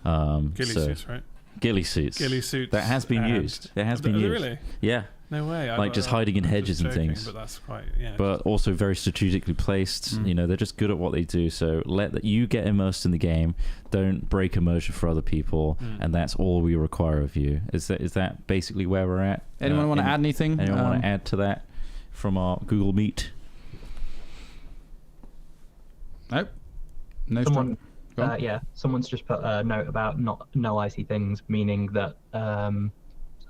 Ghillie suits, right? Ghillie suits. Ghillie suits. That has been used. It has been used. Really? Yeah. No way. Like just hiding in hedges and things. But that's quite. But also very strategically placed. They're just good at what they do. So let you get immersed in the game. Don't break immersion for other people, and that's all we require of you. Is that basically where we're at? Anyone want to add anything? Anyone want to add to that from our Google Meet? Nope. No. Someone's just put a note about no icy things, meaning that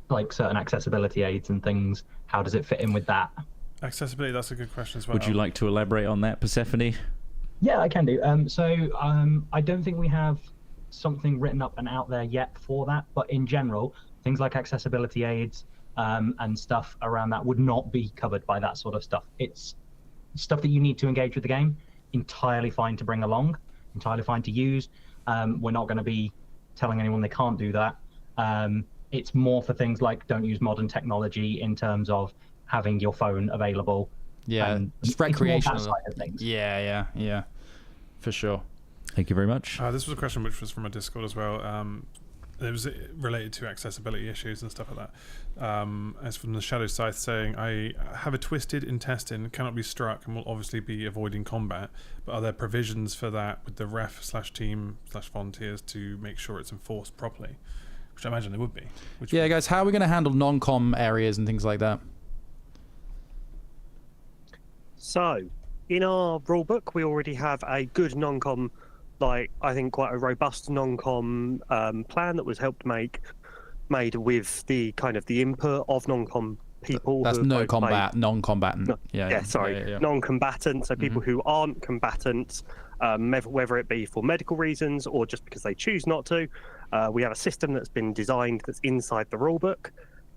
like certain accessibility aids and things. How does it fit in with that? Accessibility, that's a good question as well. Would you like to elaborate on that, Persephone? Yeah, I can do. I don't think we have something written up and out there yet for that, but in general, things like accessibility aids and stuff around that would not be covered by that sort of stuff. It's stuff that you need to engage with the game. Entirely fine to bring along, entirely fine to use. We're not going to be telling anyone they can't do that. It's more for things like don't use modern technology in terms of having your phone available. Yeah, just recreational side of things. Yeah, for sure. Thank you very much. This was a question which was from a Discord as well. It was related to accessibility issues and stuff like that. As from the Shadow Scythe saying, I have a twisted intestine, cannot be struck, and will obviously be avoiding combat. But are there provisions for that with the ref/team/volunteers to make sure it's enforced properly? Which I imagine there would be. Guys, how are we going to handle non-com areas and things like that? So, in our rulebook, we already have a good non-com, I think quite a robust non-com plan that was made with the kind of the input of non-com people. That's non-combatant. Non-combatant. So people who aren't combatants, whether it be for medical reasons or just because they choose not to. We have a system that's been designed that's inside the rulebook.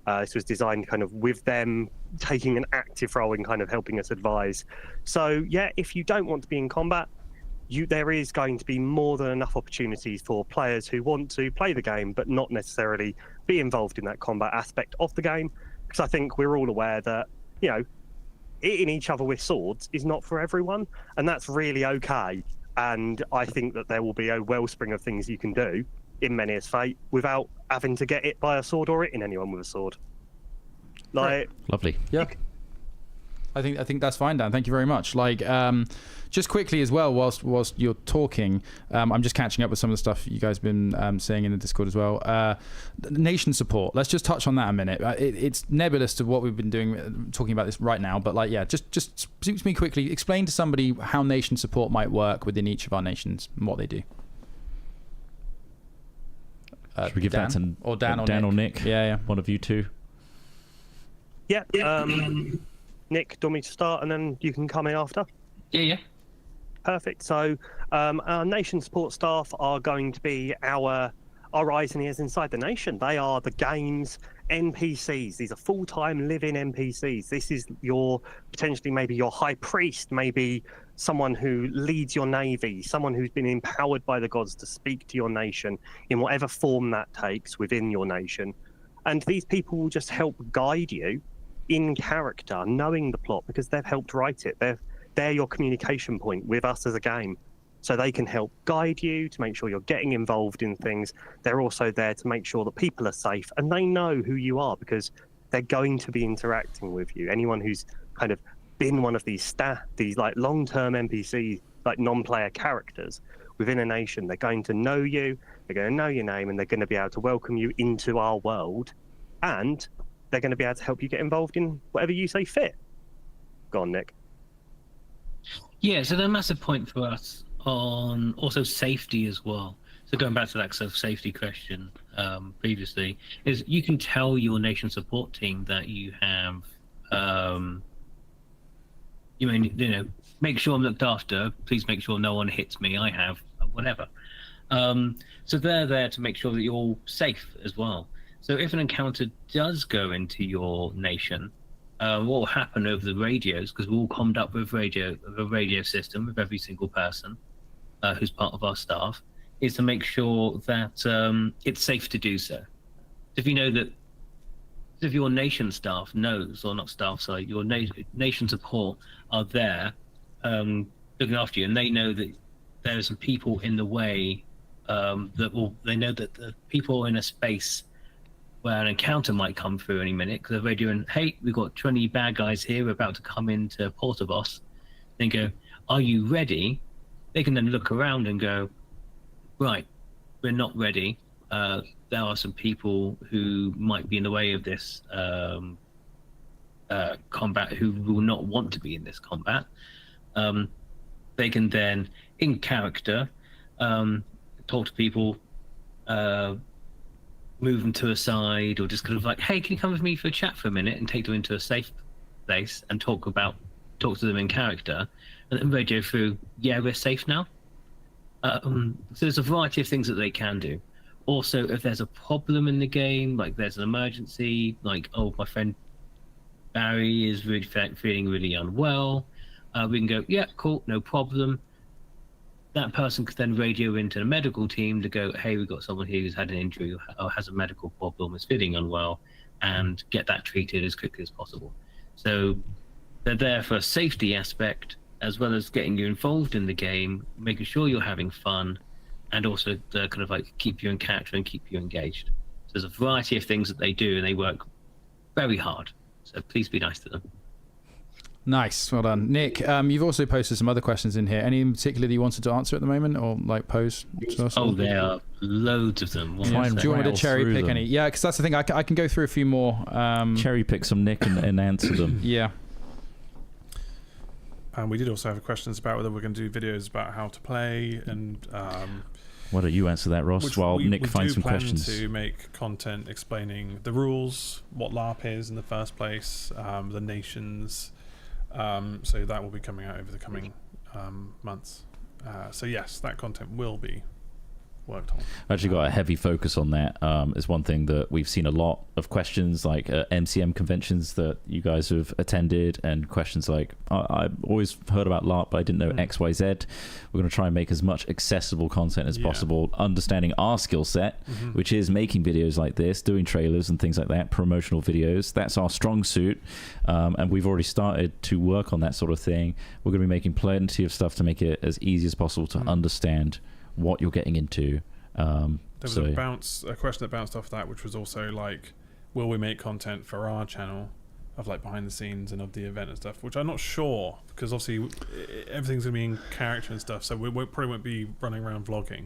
This was designed kind of with them taking an active role in kind of helping us advise. So if you don't want to be in combat, there is going to be more than enough opportunities for players who want to play the game but not necessarily be involved in that combat aspect of the game. Because I think we're all aware that, hitting each other with swords is not for everyone, and that's really okay. And I think that there will be a wellspring of things you can do in Menhirs Fate without having to get hit by a sword or hitting anyone with a sword. Lovely. Yeah. I think that's fine, Dan. Thank you very much. Just quickly as well, whilst you're talking, I'm just catching up with some of the stuff you guys have been saying in the Discord as well. Nation support. Let's just touch on that a minute. It's nebulous to what we've been doing, talking about this right now. But just speak to me quickly. Explain to somebody how nation support might work within each of our nations and what they do. Should we give Dan? that to Dan or Nick? Yeah. One of you two. Yeah. Nick, do you want me to start and then you can come in after? Yeah. Perfect. So our nation support staff are going to be our eyes and ears inside the nation. They are the game's NPCs. These are full-time living NPCs. This is potentially maybe your high priest, maybe someone who leads your navy, someone who's been empowered by the gods to speak to your nation in whatever form that takes within your nation. And these people will just help guide you in character, knowing the plot, because they've helped write it. They're your communication point with us as a game. So they can help guide you to make sure you're getting involved in things. They're also there to make sure that people are safe and they know who you are because they're going to be interacting with you. Anyone who's kind of been one of these long-term NPC, non-player characters, within a nation. They're going to know you, they're going to know your name, and they're going to be able to welcome you into our world, and they're going to be able to help you get involved in whatever you say fit. Go on, Nick. Yeah, so the massive point for us on also safety as well. So going back to that sort of safety question previously, is you can tell your nation support team that you have, make sure I'm looked after. Please make sure no one hits me. I have whatever. So they're there to make sure that you're all safe as well. So if an encounter does go into your nation, what will happen over the radios, because we're all commed up with a radio system with every single person who's part of our staff, is to make sure that it's safe to do so. If you know that, if your nation staff knows, or not staff, sorry, your nation support are there looking after you, and they know that there are some people in the way they know that the people in a space where an encounter might come through any minute, because they're doing, hey, we've got 20 bad guys here, we're about to come into Portobos. They go, are you ready? They can then look around and go, right, we're not ready. There are some people who might be in the way of this combat who will not want to be in this combat. They can then, in character, talk to people, move them to a side, or just kind of like, hey, can you come with me for a chat for a minute, and take them into a safe place and talk to them in character, and then radio through, yeah, we're safe now. So there's a variety of things that they can do. Also, if there's a problem in the game, like there's an emergency, like, oh, my friend Barry is really feeling really unwell, we can go, yeah, cool, no problem. That person could then radio into the medical team to go, hey, we've got someone here who's had an injury or has a medical problem, is feeling unwell, and get that treated as quickly as possible. So they're there for a safety aspect, as well as getting you involved in the game, making sure you're having fun, and also to kind of like keep you in character and keep you engaged. So there's a variety of things that they do, and they work very hard. So please be nice to them. Nice, well done, Nick. You've also posted some other questions in here. Any in particular that you wanted to answer at the moment, or like pose? Oh, there are loads of them. Do you want me to cherry pick any? Yeah, because that's the thing. I can go through a few more. Cherry pick some, Nick, and answer them. Yeah. We did also have questions about whether we're going to do videos about how to play, and why don't you answer that, Ross, while Nick finds some questions. We do plan to make content explaining the rules, what LARP is in the first place, the nations. So that will be coming out over the coming months. So yes, that content will be worked on. I've actually got a heavy focus on that. It's one thing that we've seen a lot of questions, like MCM conventions that you guys have attended, and questions like, I've always heard about LARP, but I didn't know XYZ. We're going to try and make as much accessible content as possible, understanding our skill set, which is making videos like this, doing trailers and things like that, promotional videos. That's our strong suit, and we've already started to work on that sort of thing. We're going to be making plenty of stuff to make it as easy as possible to understand what you're getting into. There was a question that bounced off that, which was also like, will we make content for our channel of like behind the scenes and of the event and stuff, which I'm not sure, because obviously everything's gonna be in character and stuff, so we probably won't be running around vlogging.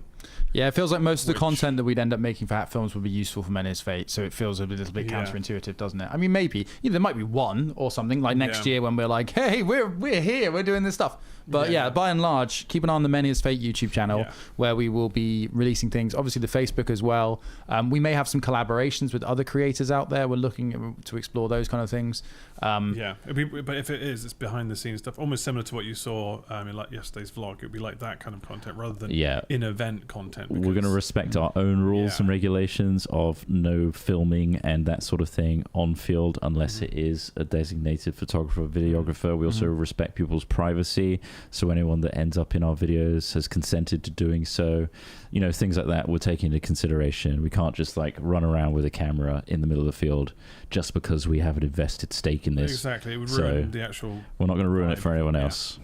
Yeah, it feels like most of the content that we'd end up making for Hat Films would be useful for Menhirs Fate, so it feels a little bit counterintuitive, doesn't it? I mean, maybe there might be one or something like next year when we're like, hey, we're here, we're doing this stuff. But by and large, keep an eye on the Menhirs Fate YouTube channel, where we will be releasing things. Obviously, the Facebook as well. We may have some collaborations with other creators out there. We're looking to explore those kind of things. But if it's behind the scenes stuff, almost similar to what you saw in like yesterday's vlog. It'd be like that kind of content rather than in-event content. We're going to respect our own rules and regulations of no filming and that sort of thing on field unless it is a designated photographer, videographer. We also respect people's privacy. So anyone that ends up in our videos has consented to doing so. You know, things like that we're taking into consideration. We can't just like run around with a camera in the middle of the field just because we have an invested stake in this. Exactly, it would ruin the actual. We're not going to ruin it for anyone else.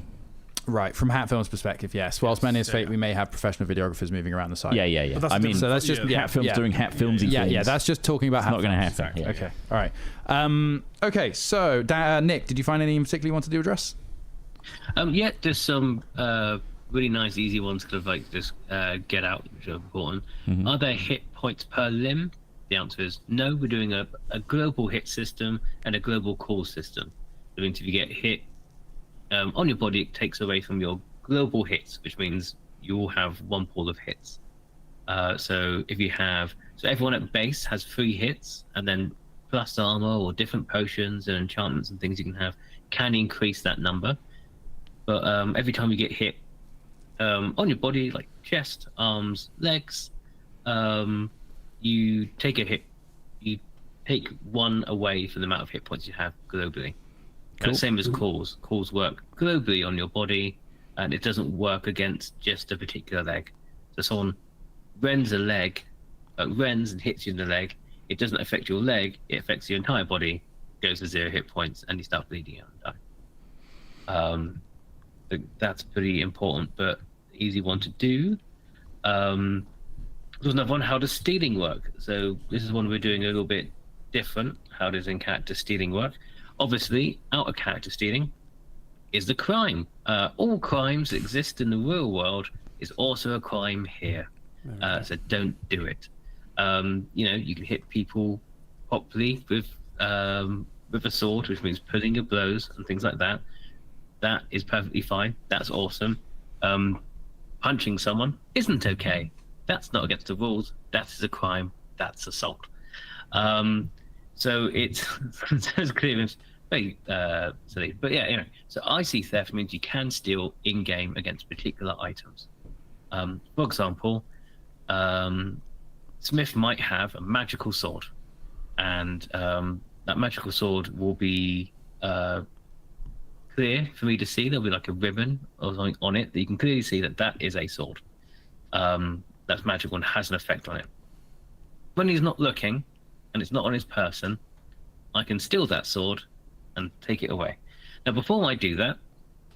Right, from Hat Films' perspective, yes. Whilst Menhirs Fate, we may have professional videographers moving around the site. Yeah. I mean, so that's just Hat Films doing Hat Films. Yeah, that's just talking about Hat Films. Not going to happen. Exactly. Okay, all right. Okay, so Nick, did you find any in particular you wanted to address? There's some really nice, easy ones, kind of like just get out, which are important. Are there hit points per limb? The answer is no. We're doing a global hit system and a global call system. That means if you get hit on your body, it takes away from your global hits, which means you will have one pool of hits. So if you have, so everyone at base has 3 hits, and then plus armor or different potions and enchantments and things you can have can increase that number. But every time you get hit on your body, like chest, arms, legs, you take a hit. You take 1 away from the amount of hit points you have globally. Cool. Same as calls. Calls work globally on your body, and it doesn't work against just a particular leg. So someone rends a leg, rends and hits you in the leg. It doesn't affect your leg. It affects your entire body. Goes to 0 hit points, and you start bleeding out and die. That's pretty important, but easy one to do. There's another one. How does stealing work? So this is one we're doing a little bit different. How does in-character stealing work? Obviously, out-of-character stealing is the crime. All crimes that exist in the real world is also a crime here. So don't do it. You can hit people properly with a sword, which means pulling your blows and things like that. That is perfectly fine. That's awesome. Punching someone isn't okay. That's not against the rules. That is a crime. That's assault. So it's clear. Very silly, but yeah, anyway. So IC theft means you can steal in-game against particular items. For example, Smith might have a magical sword, and that magical sword will be clear for me to see. There'll be like a ribbon or something on it that you can clearly see that is a sword. That's magical and has an effect on it. When he's not looking and it's not on his person, I can steal that sword and take it away. Now, before I do that,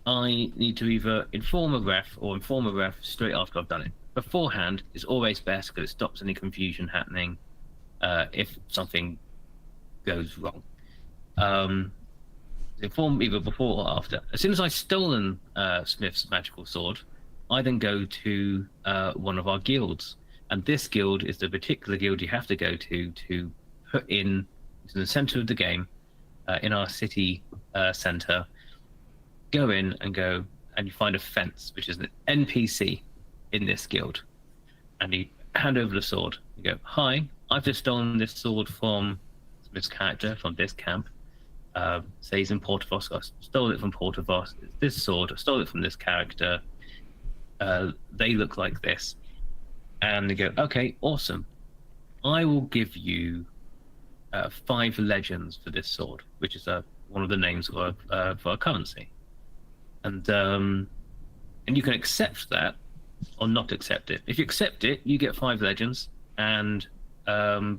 I need to either inform a ref or inform a ref straight after I've done it. Beforehand is always best because it stops any confusion happening if something goes wrong. Inform either before or after. As soon as I've stolen Smith's magical sword, I then go to one of our guilds. And this guild is the particular guild you have to go to put in to the center of the game, in our city center. Go in and you find a fence, which is an NPC in this guild. And you hand over the sword. You go, hi, I've just stolen this sword from this character from this camp. Say he's in Portavoss. I stole it from Portavoss. It's this sword. I stole it from this character. They look like this. And they go, okay, awesome. I will give you 5 legends for this sword, which is one of the names for our currency. And you can accept that or not accept it. If you accept it, you get 5 legends, and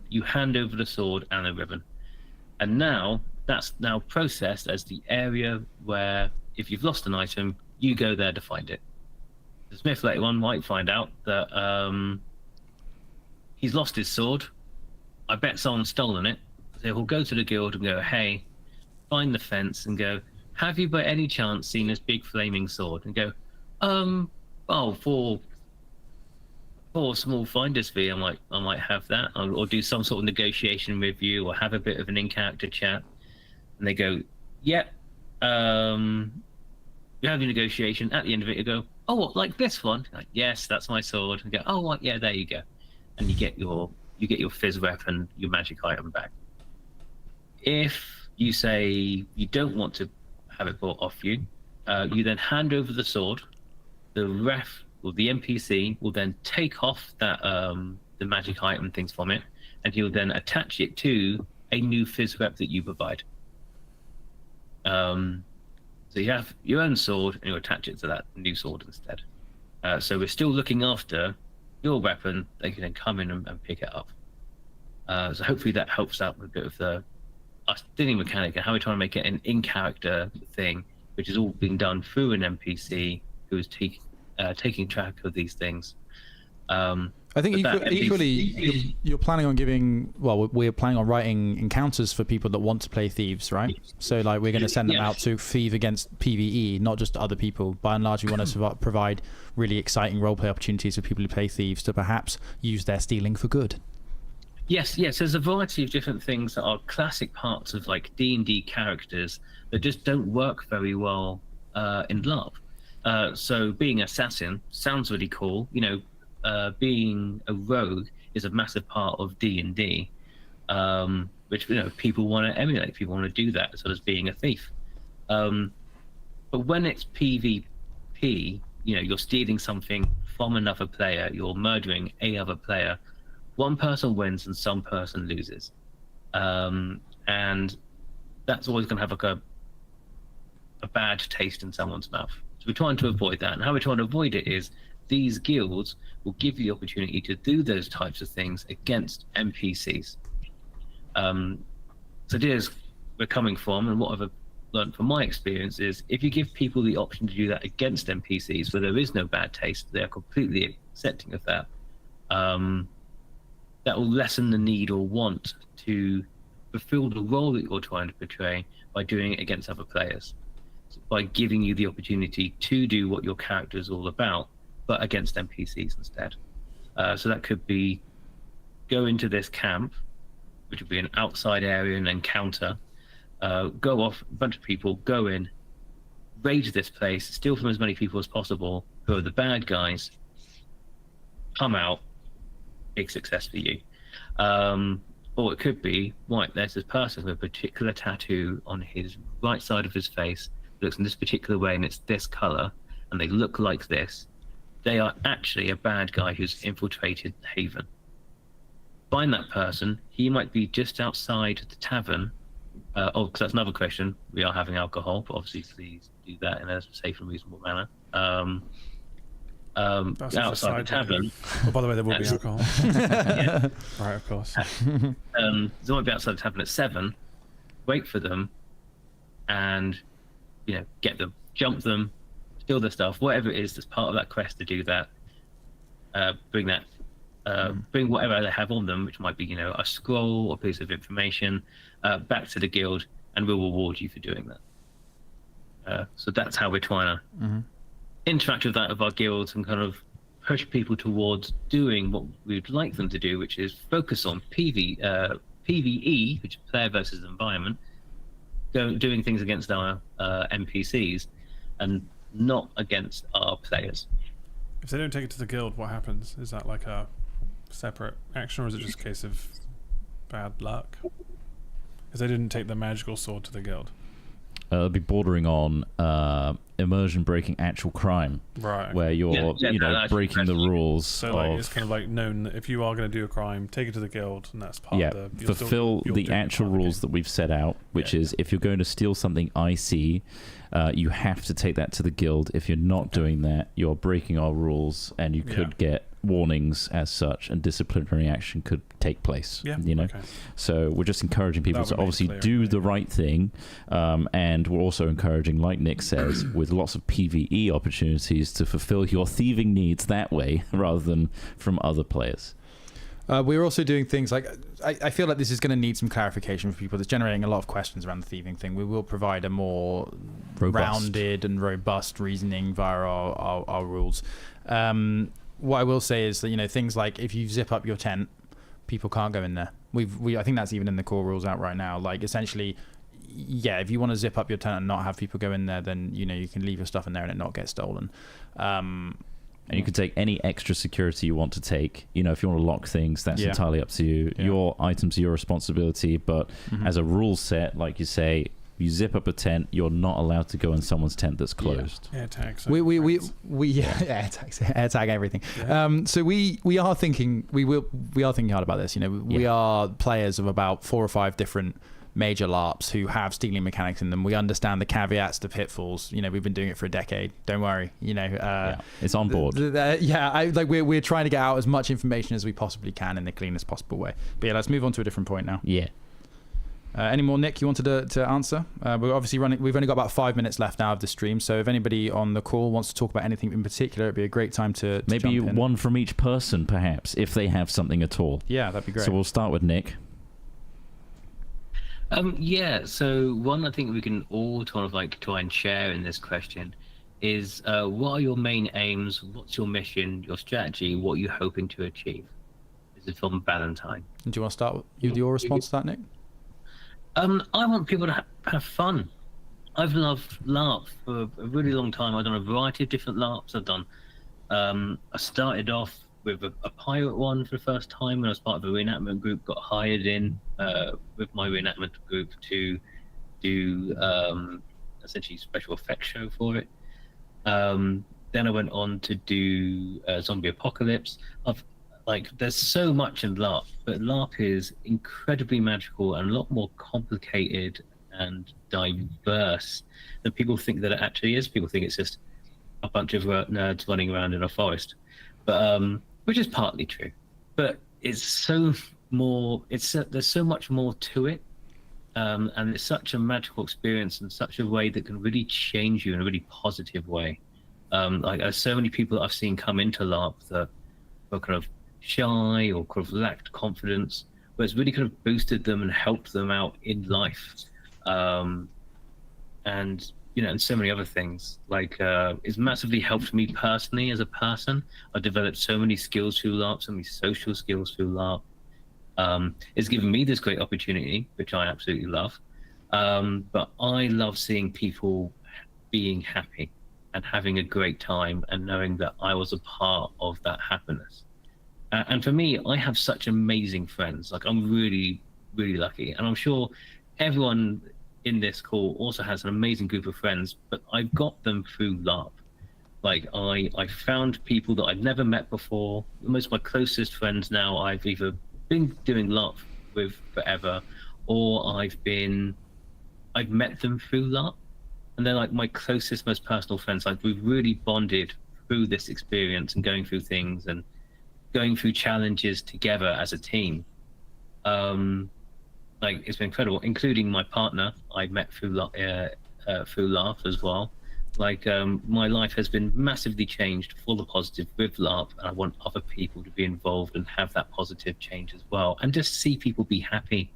you hand over the sword and a ribbon. And now that's now processed as the area where, if you've lost an item, you go there to find it. The Smith later on might find out that he's lost his sword. I bet someone's stolen it. So he'll go to the guild and go, hey, find the fence, and go, have you by any chance seen this big flaming sword? And go, for a small finder's fee, I might have that, or do some sort of negotiation with you, or have a bit of an in-character chat. And they go, yep. You have your negotiation. At the end of it, you go, oh, what, like this one? Like, yes, that's my sword. And go, oh, what? Yeah, there you go. And you get your fizz weapon, your magic item back. If you say you don't want to have it bought off you, you then hand over the sword. The ref or the NPC will then take off that the magic item things from it, and he'll then attach it to a new fizz rep that you provide. So you have your own sword, and you attach it to that new sword instead. So we're still looking after your weapon. They can then come in and pick it up. So hopefully that helps out with a bit of the stealing mechanic and how we're trying to make it an in-character thing, which is all being done through an NPC who is taking track of these things. I think equally you're planning on giving. Well, we're planning on writing encounters for people that want to play thieves, right? So like we're going to send them out to thieve against PvE, not just other people. By and large, we want to provide really exciting roleplay opportunities for people who play thieves to perhaps use their stealing for good. Yes. There's a variety of different things that are classic parts of like D&D characters that just don't work very well in LARP. So being assassin sounds really cool. Being a rogue is a massive part of D&D, which people want to emulate. People want to do that as well as being a thief. But when it's PvP, you're stealing something from another player. You're murdering a other player. One person wins and some person loses, and that's always going to have like a bad taste in someone's mouth. So we're trying to avoid that, and how we're trying to avoid it is these guilds will give you the opportunity to do those types of things against NPCs. So the ideas we're coming from, and what I've learned from my experience, is if you give people the option to do that against NPCs where there is no bad taste, they're completely accepting of that, that will lessen the need or want to fulfill the role that you're trying to portray by doing it against other players, by giving you the opportunity to do what your character is all about, but against NPCs instead. So that could be go into this camp, which would be an outside area, an encounter, go off, a bunch of people, go in, raid this place, steal from as many people as possible who are the bad guys, come out, big success for you. Or it could be, right, there's this person with a particular tattoo on his right side of his face, looks in this particular way, and it's this color, and they look like this. They are actually a bad guy who's infiltrated the Haven. Find that person. He might be just outside the tavern. Because that's another question. We are having alcohol, but obviously please do that in a safe and reasonable manner. Outside the tavern. Oh, by the way, there will be alcohol. Yeah. Right, of course. They might be outside the tavern at 7. Wait for them, and get them, jump them, steal their stuff, whatever it is that's part of that quest to do that. Bring that, bring whatever they have on them, which might be a scroll or piece of information, back to the guild, and we'll reward you for doing that. So that's how we're trying to interact with that of our guilds and kind of push people towards doing what we'd like them to do, which is focus on PvE, which is player versus environment, doing things against our NPCs and not against our players. If they don't take it to the guild, what happens? Is that like a separate action, or is it just a case of bad luck? Because they didn't take the magical sword to the guild. It'll be bordering on immersion breaking actual crime, right? Where you're breaking the rules. So it's kind of like known that if you are going to do a crime, take it to the guild, and that's part of the fulfill the actual rules that we've set out, which is if you're going to steal something IC, you have to take that to the guild. If you're not doing that, you're breaking our rules, and you could get warnings as such, and disciplinary action could take place. So we're just encouraging people to obviously do the right thing, and we're also encouraging, like Nick says, with lots of PvE opportunities to fulfill your thieving needs that way rather than from other players. We're also doing things like, I feel like this is going to need some clarification for people. That's generating a lot of questions around the thieving thing. We will provide a more rounded and robust reasoning via our rules. What I will say is that things like if you zip up your tent, people can't go in there. I think that's even in the core rules out right now. Like essentially, if you want to zip up your tent and not have people go in there, then you can leave your stuff in there and it not get stolen. And you can take any extra security you want to take. If you want to lock things, that's entirely up to you. Your items are your responsibility, but as a rule set, like you say, you zip up a tent, you're not allowed to go in someone's tent that's closed. Air tags. Air tags, air tag everything. So we are thinking hard about this. We are players of about 4 or 5 different major LARPs who have stealing mechanics in them. We understand the caveats, the pitfalls. We've been doing it for a decade. Don't worry. It's on board. We're trying to get out as much information as we possibly can in the cleanest possible way. But let's move on to a different point now. Any more, Nick, you wanted to answer? We're obviously running. We've only got about 5 minutes left now of the stream, so if anybody on the call wants to talk about anything in particular, it'd be a great time to maybe jump in. One from each person, perhaps, if they have something at all. Yeah, that'd be great. So we'll start with Nick. So one I think we can all kind of like try and share in this question is what are your main aims? What's your mission, your strategy? What are you hoping to achieve? This is from Valentine. And do you want to start with your response to that, Nick? I want people to have fun. I've loved LARP for a really long time. I've done a variety of different LARPs. I've done. I started off with a pirate one for the first time when I was part of a reenactment group. Got hired in with my reenactment group to do essentially special effects show for it. Then I went on to do zombie apocalypse. There's so much in LARP, but LARP is incredibly magical and a lot more complicated and diverse than people think that it actually is. People think it's just a bunch of nerds running around in a forest, but which is partly true. But it's so more. There's so much more to it, and it's such a magical experience in such a way that can really change you in a really positive way. There's so many people that I've seen come into LARP that are kind of shy or kind of lacked confidence, but it's really kind of boosted them and helped them out in life, and so many other things. It's massively helped me personally as a person. I've developed so many skills through LARP, so many social skills through LARP. It's given me this great opportunity, which I absolutely love, but I love seeing people being happy and having a great time and knowing that I was a part of that happiness. And for me, I have such amazing friends. I'm really, really lucky. And I'm sure everyone in this call also has an amazing group of friends, but I've got them through LARP. I found people that I'd never met before. Most of my closest friends now I've either been doing LARP with forever, or I've met them through LARP. And they're my closest, most personal friends. We've really bonded through this experience and going through things and going through challenges together as a team. It's been incredible, including my partner I met through LARP as well. My life has been massively changed for the positive with LARP, and I want other people to be involved and have that positive change as well, and just see people be happy,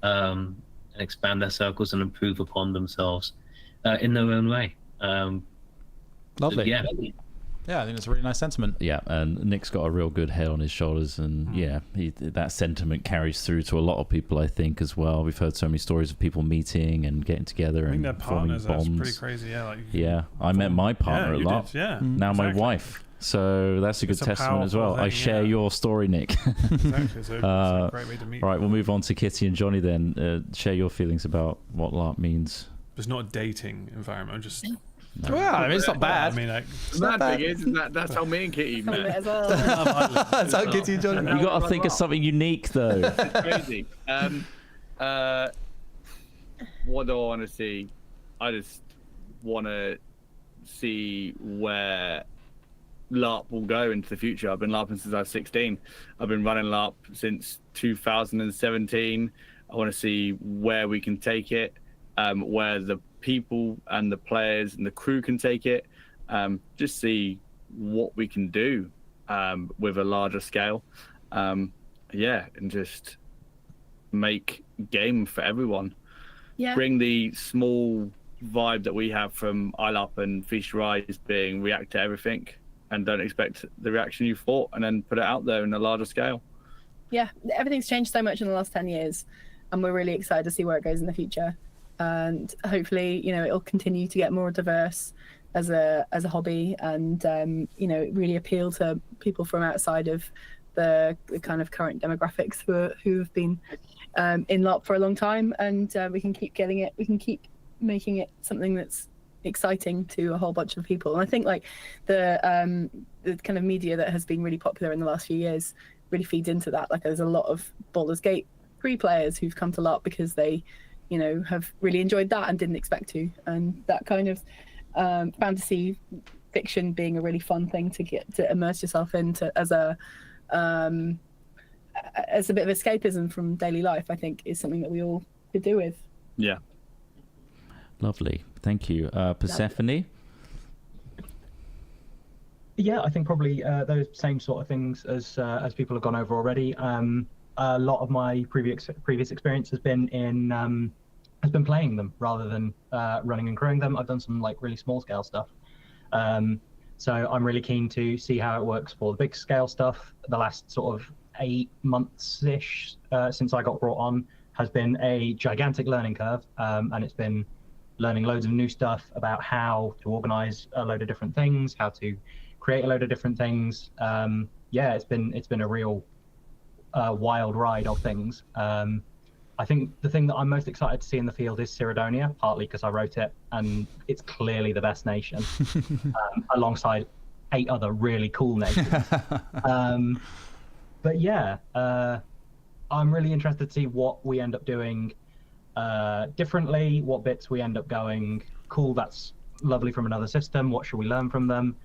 and expand their circles and improve upon themselves in their own way. Lovely. Yeah. Yeah, I think that's a really nice sentiment. Yeah, and Nick's got a real good head on his shoulders, and that sentiment carries through to a lot of people, I think, as well. We've heard so many stories of people meeting and getting together and forming bonds. That's pretty crazy, I met my partner a lot. Now my wife. So that's a good testament as well. I share your story, Nick. Exactly. So it's a great way to meet. All right, we'll move on to Kitty and Johnny then. Share your feelings about what LARP means. It's not a dating environment. No. Well, it's not bad. That's how me and Kitty met. As well. That's how Kitty and Johnny met. You got to think of something unique, though. It's crazy. What do I want to see? I just want to see where LARP will go into the future. I've been LARPing since I was 16. I've been running LARP since 2017. I want to see where we can take it, where the people and the players and the crew can take it, just see what we can do with a larger scale, and just make game for everyone. Bring the small vibe that we have from ILAP and Feast Your Eyes, being react to everything and don't expect the reaction you thought, and then put it out there in a larger scale. Everything's changed so much in the last 10 years, and we're really excited to see where it goes in the future. And hopefully, it'll continue to get more diverse as a hobby, and really appeal to people from outside of the kind of current demographics who have been in LARP for a long time, and we can keep getting it. We can keep making it something that's exciting to a whole bunch of people. And I think the kind of media that has been really popular in the last few years really feeds into that. There's a lot of Baldur's Gate pre-players who've come to LARP because they have really enjoyed that and didn't expect to. And that kind of fantasy fiction being a really fun thing to get to immerse yourself into as a bit of escapism from daily life, I think is something that we all could do with. Yeah. Lovely. Thank you. Persephone? Yeah, I think probably those same sort of things as people have gone over already. A lot of my previous experience has been playing them rather than running and crewing them. I've done some like really small scale stuff. So I'm really keen to see how it works for the big scale stuff. The last sort of 8 months-ish since I got brought on has been a gigantic learning curve, and it's been learning loads of new stuff about how to organize a load of different things, how to create a load of different things. Yeah, it's been a real wild ride of things. I think the thing that I'm most excited to see in the field is Cyridonia, partly because I wrote it and it's clearly the best nation, alongside 8 other really cool nations. But yeah, I'm really interested to see what we end up doing differently, what bits we end up going, cool, that's lovely from another system, what should we learn from them,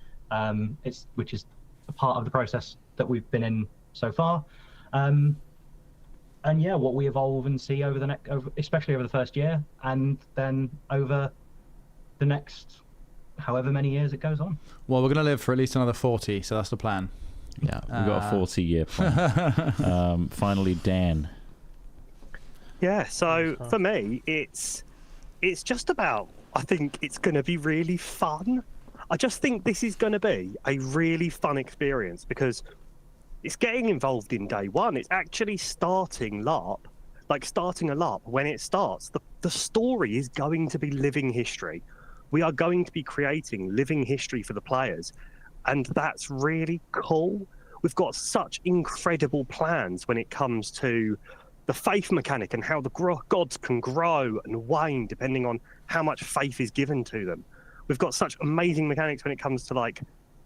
which is a part of the process that we've been in so far. And yeah, what we evolve and see especially over the first year, and then over the next however many years it goes on. Well, we're going to live for at least another 40, so that's the plan. Yeah, we've got a 40-year plan. Finally, Dan. Yeah, so for me, it's just about, I think it's going to be really fun. I just think this is going to be a really fun experience because it's getting involved in day one. It's actually starting LARP, like starting a LARP. When it starts, the story is going to be living history. We are going to be creating living history for the players. And that's really cool. We've got such incredible plans when it comes to the faith mechanic and how the gods can grow and wane depending on how much faith is given to them. We've got such amazing mechanics when it comes to like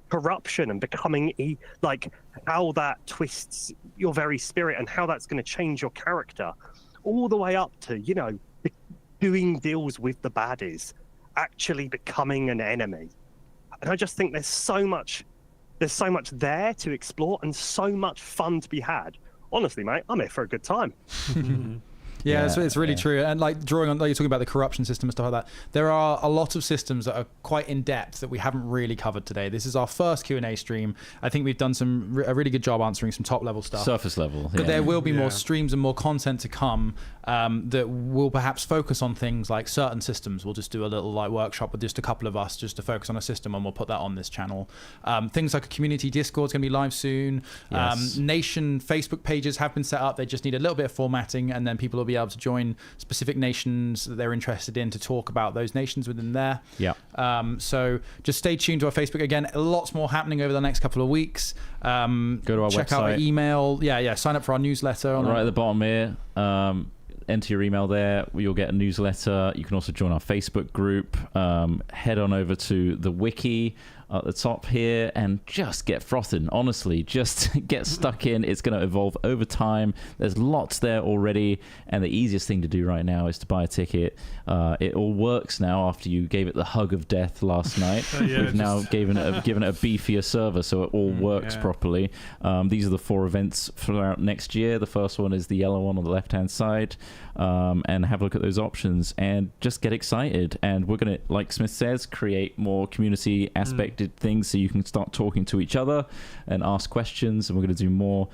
corruption and becoming like how that twists your very spirit and how that's going to change your character, all the way up to, you know, doing deals with the baddies, actually becoming an enemy. And I just think there's so much there to explore and so much fun to be had. Honestly, mate, I'm here for a good time. Yeah, it's really true. And like drawing on, like you're talking about the corruption system and stuff like that, there are a lot of systems that are quite in depth that we haven't really covered today. This is our first Q&A stream. I think we've done a really good job answering some top level stuff. Surface level. But there will be more streams and more content to come that will perhaps focus on things like certain systems. We'll just do a little like workshop with just a couple of us just to focus on a system, and we'll put that on this channel. Things like a community Discord is going to be live soon. Yes. Nation Facebook pages have been set up. They just need a little bit of formatting, and then people will be able to join specific nations that they're interested in to talk about those nations within there. Yeah. So just stay tuned to our Facebook. Again, lots more happening over the next couple of weeks. Go to our check website. out our email. Yeah. Sign up for our newsletter. Right at the bottom here. Enter your email there. You'll get a newsletter. You can also join our Facebook group. Head on over to the wiki at the top here and just get frothing. Honestly, just get stuck in. It's going to evolve over time. There's lots there already, and the easiest thing to do right now is to buy a ticket. It all works now after you gave it the hug of death last night. We've now given it a beefier server, so it all works properly. These are the 4 events throughout next year. The first one is the yellow one on the left-hand side. And have a look at those options and just get excited. And we're going to, like Smith says, create more community aspected things so you can start talking to each other and ask questions. And we're going to do more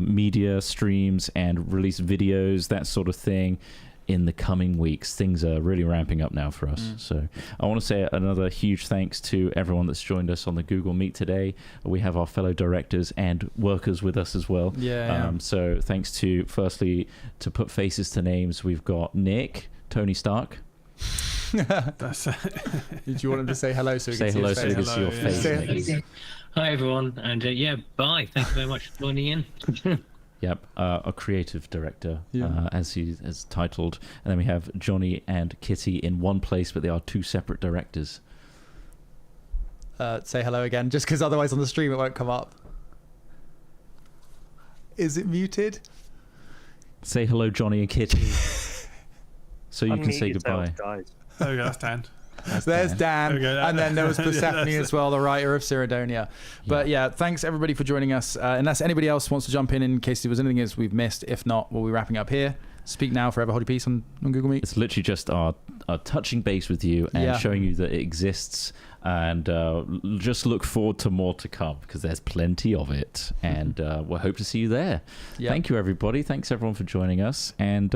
media streams and release videos, that sort of thing, in the coming weeks. Things are really ramping up now for us. So I want to say another huge thanks to everyone that's joined us on the Google Meet today. We have our fellow directors and workers with us as well. So thanks to, firstly, to put faces to names, we've got Nick, Tony Stark. That's Did you want him to say hello so we can see your face? Hi everyone, and bye. Thank you very much for joining in. Yep, a creative director, as he is titled. And then we have Johnny and Kitty in one place, but they are 2 separate directors. Say hello again, just because otherwise on the stream it won't come up. Is it muted? Say hello, Johnny and Kitty. So you can say goodbye. There we go, that's Dan. There's Dan, and then there was Persephone as well, the writer of Cyridonia. But thanks everybody for joining us. Unless anybody else wants to jump in case there was anything else we've missed. If not, we'll be wrapping up here. Speak now, forever hold your peace on Google Meet. It's literally just our touching base with you and showing you that it exists, and just look forward to more to come, because there's plenty of it, and we'll hope to see you there. Thank you, everybody. Thanks everyone for joining us, and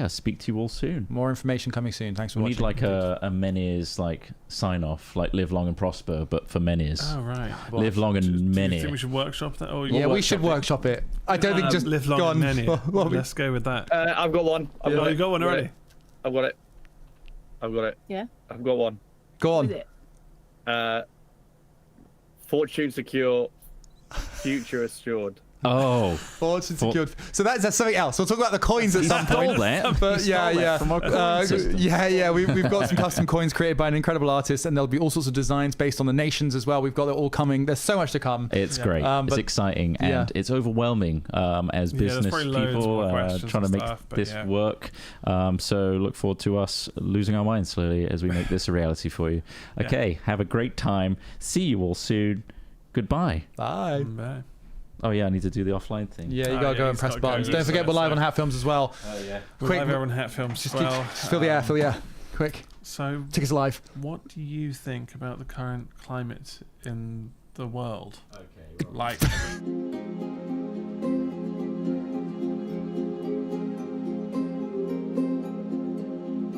speak to you all soon. More information coming soon. Thanks for watching. We need like a Menhirs like sign off, like live long and prosper, but for Menhirs. Oh right. Live long and Menhir. Do you Menhir. think we should workshop that? We should workshop it. I don't think just live long and Menhir. Let's go with that. I've got one. You got one already? I've got it. Yeah. I've got one. Go on. What is it? Fortune secure, future assured. Oh, Fortune secured. So that's something else. We'll talk about the coins at some point. But we've got some custom coins created by an incredible artist, and there'll be all sorts of designs based on the nations as well. We've got it all coming. There's so much to come. It's great. It's exciting, and it's overwhelming as business people trying to make this work. So look forward to us losing our minds slowly as we make this a reality for you. Okay, have a great time. See you all soon. Goodbye. Bye. Bye. Oh yeah, I need to do the offline thing. Yeah, you gotta go and press buttons. Don't forget we're live on Hat Films as well. Oh yeah. Quick, live on Hat Films as well. Just fill the air, quick. So take us live. What do you think about the current climate in the world? Okay. Like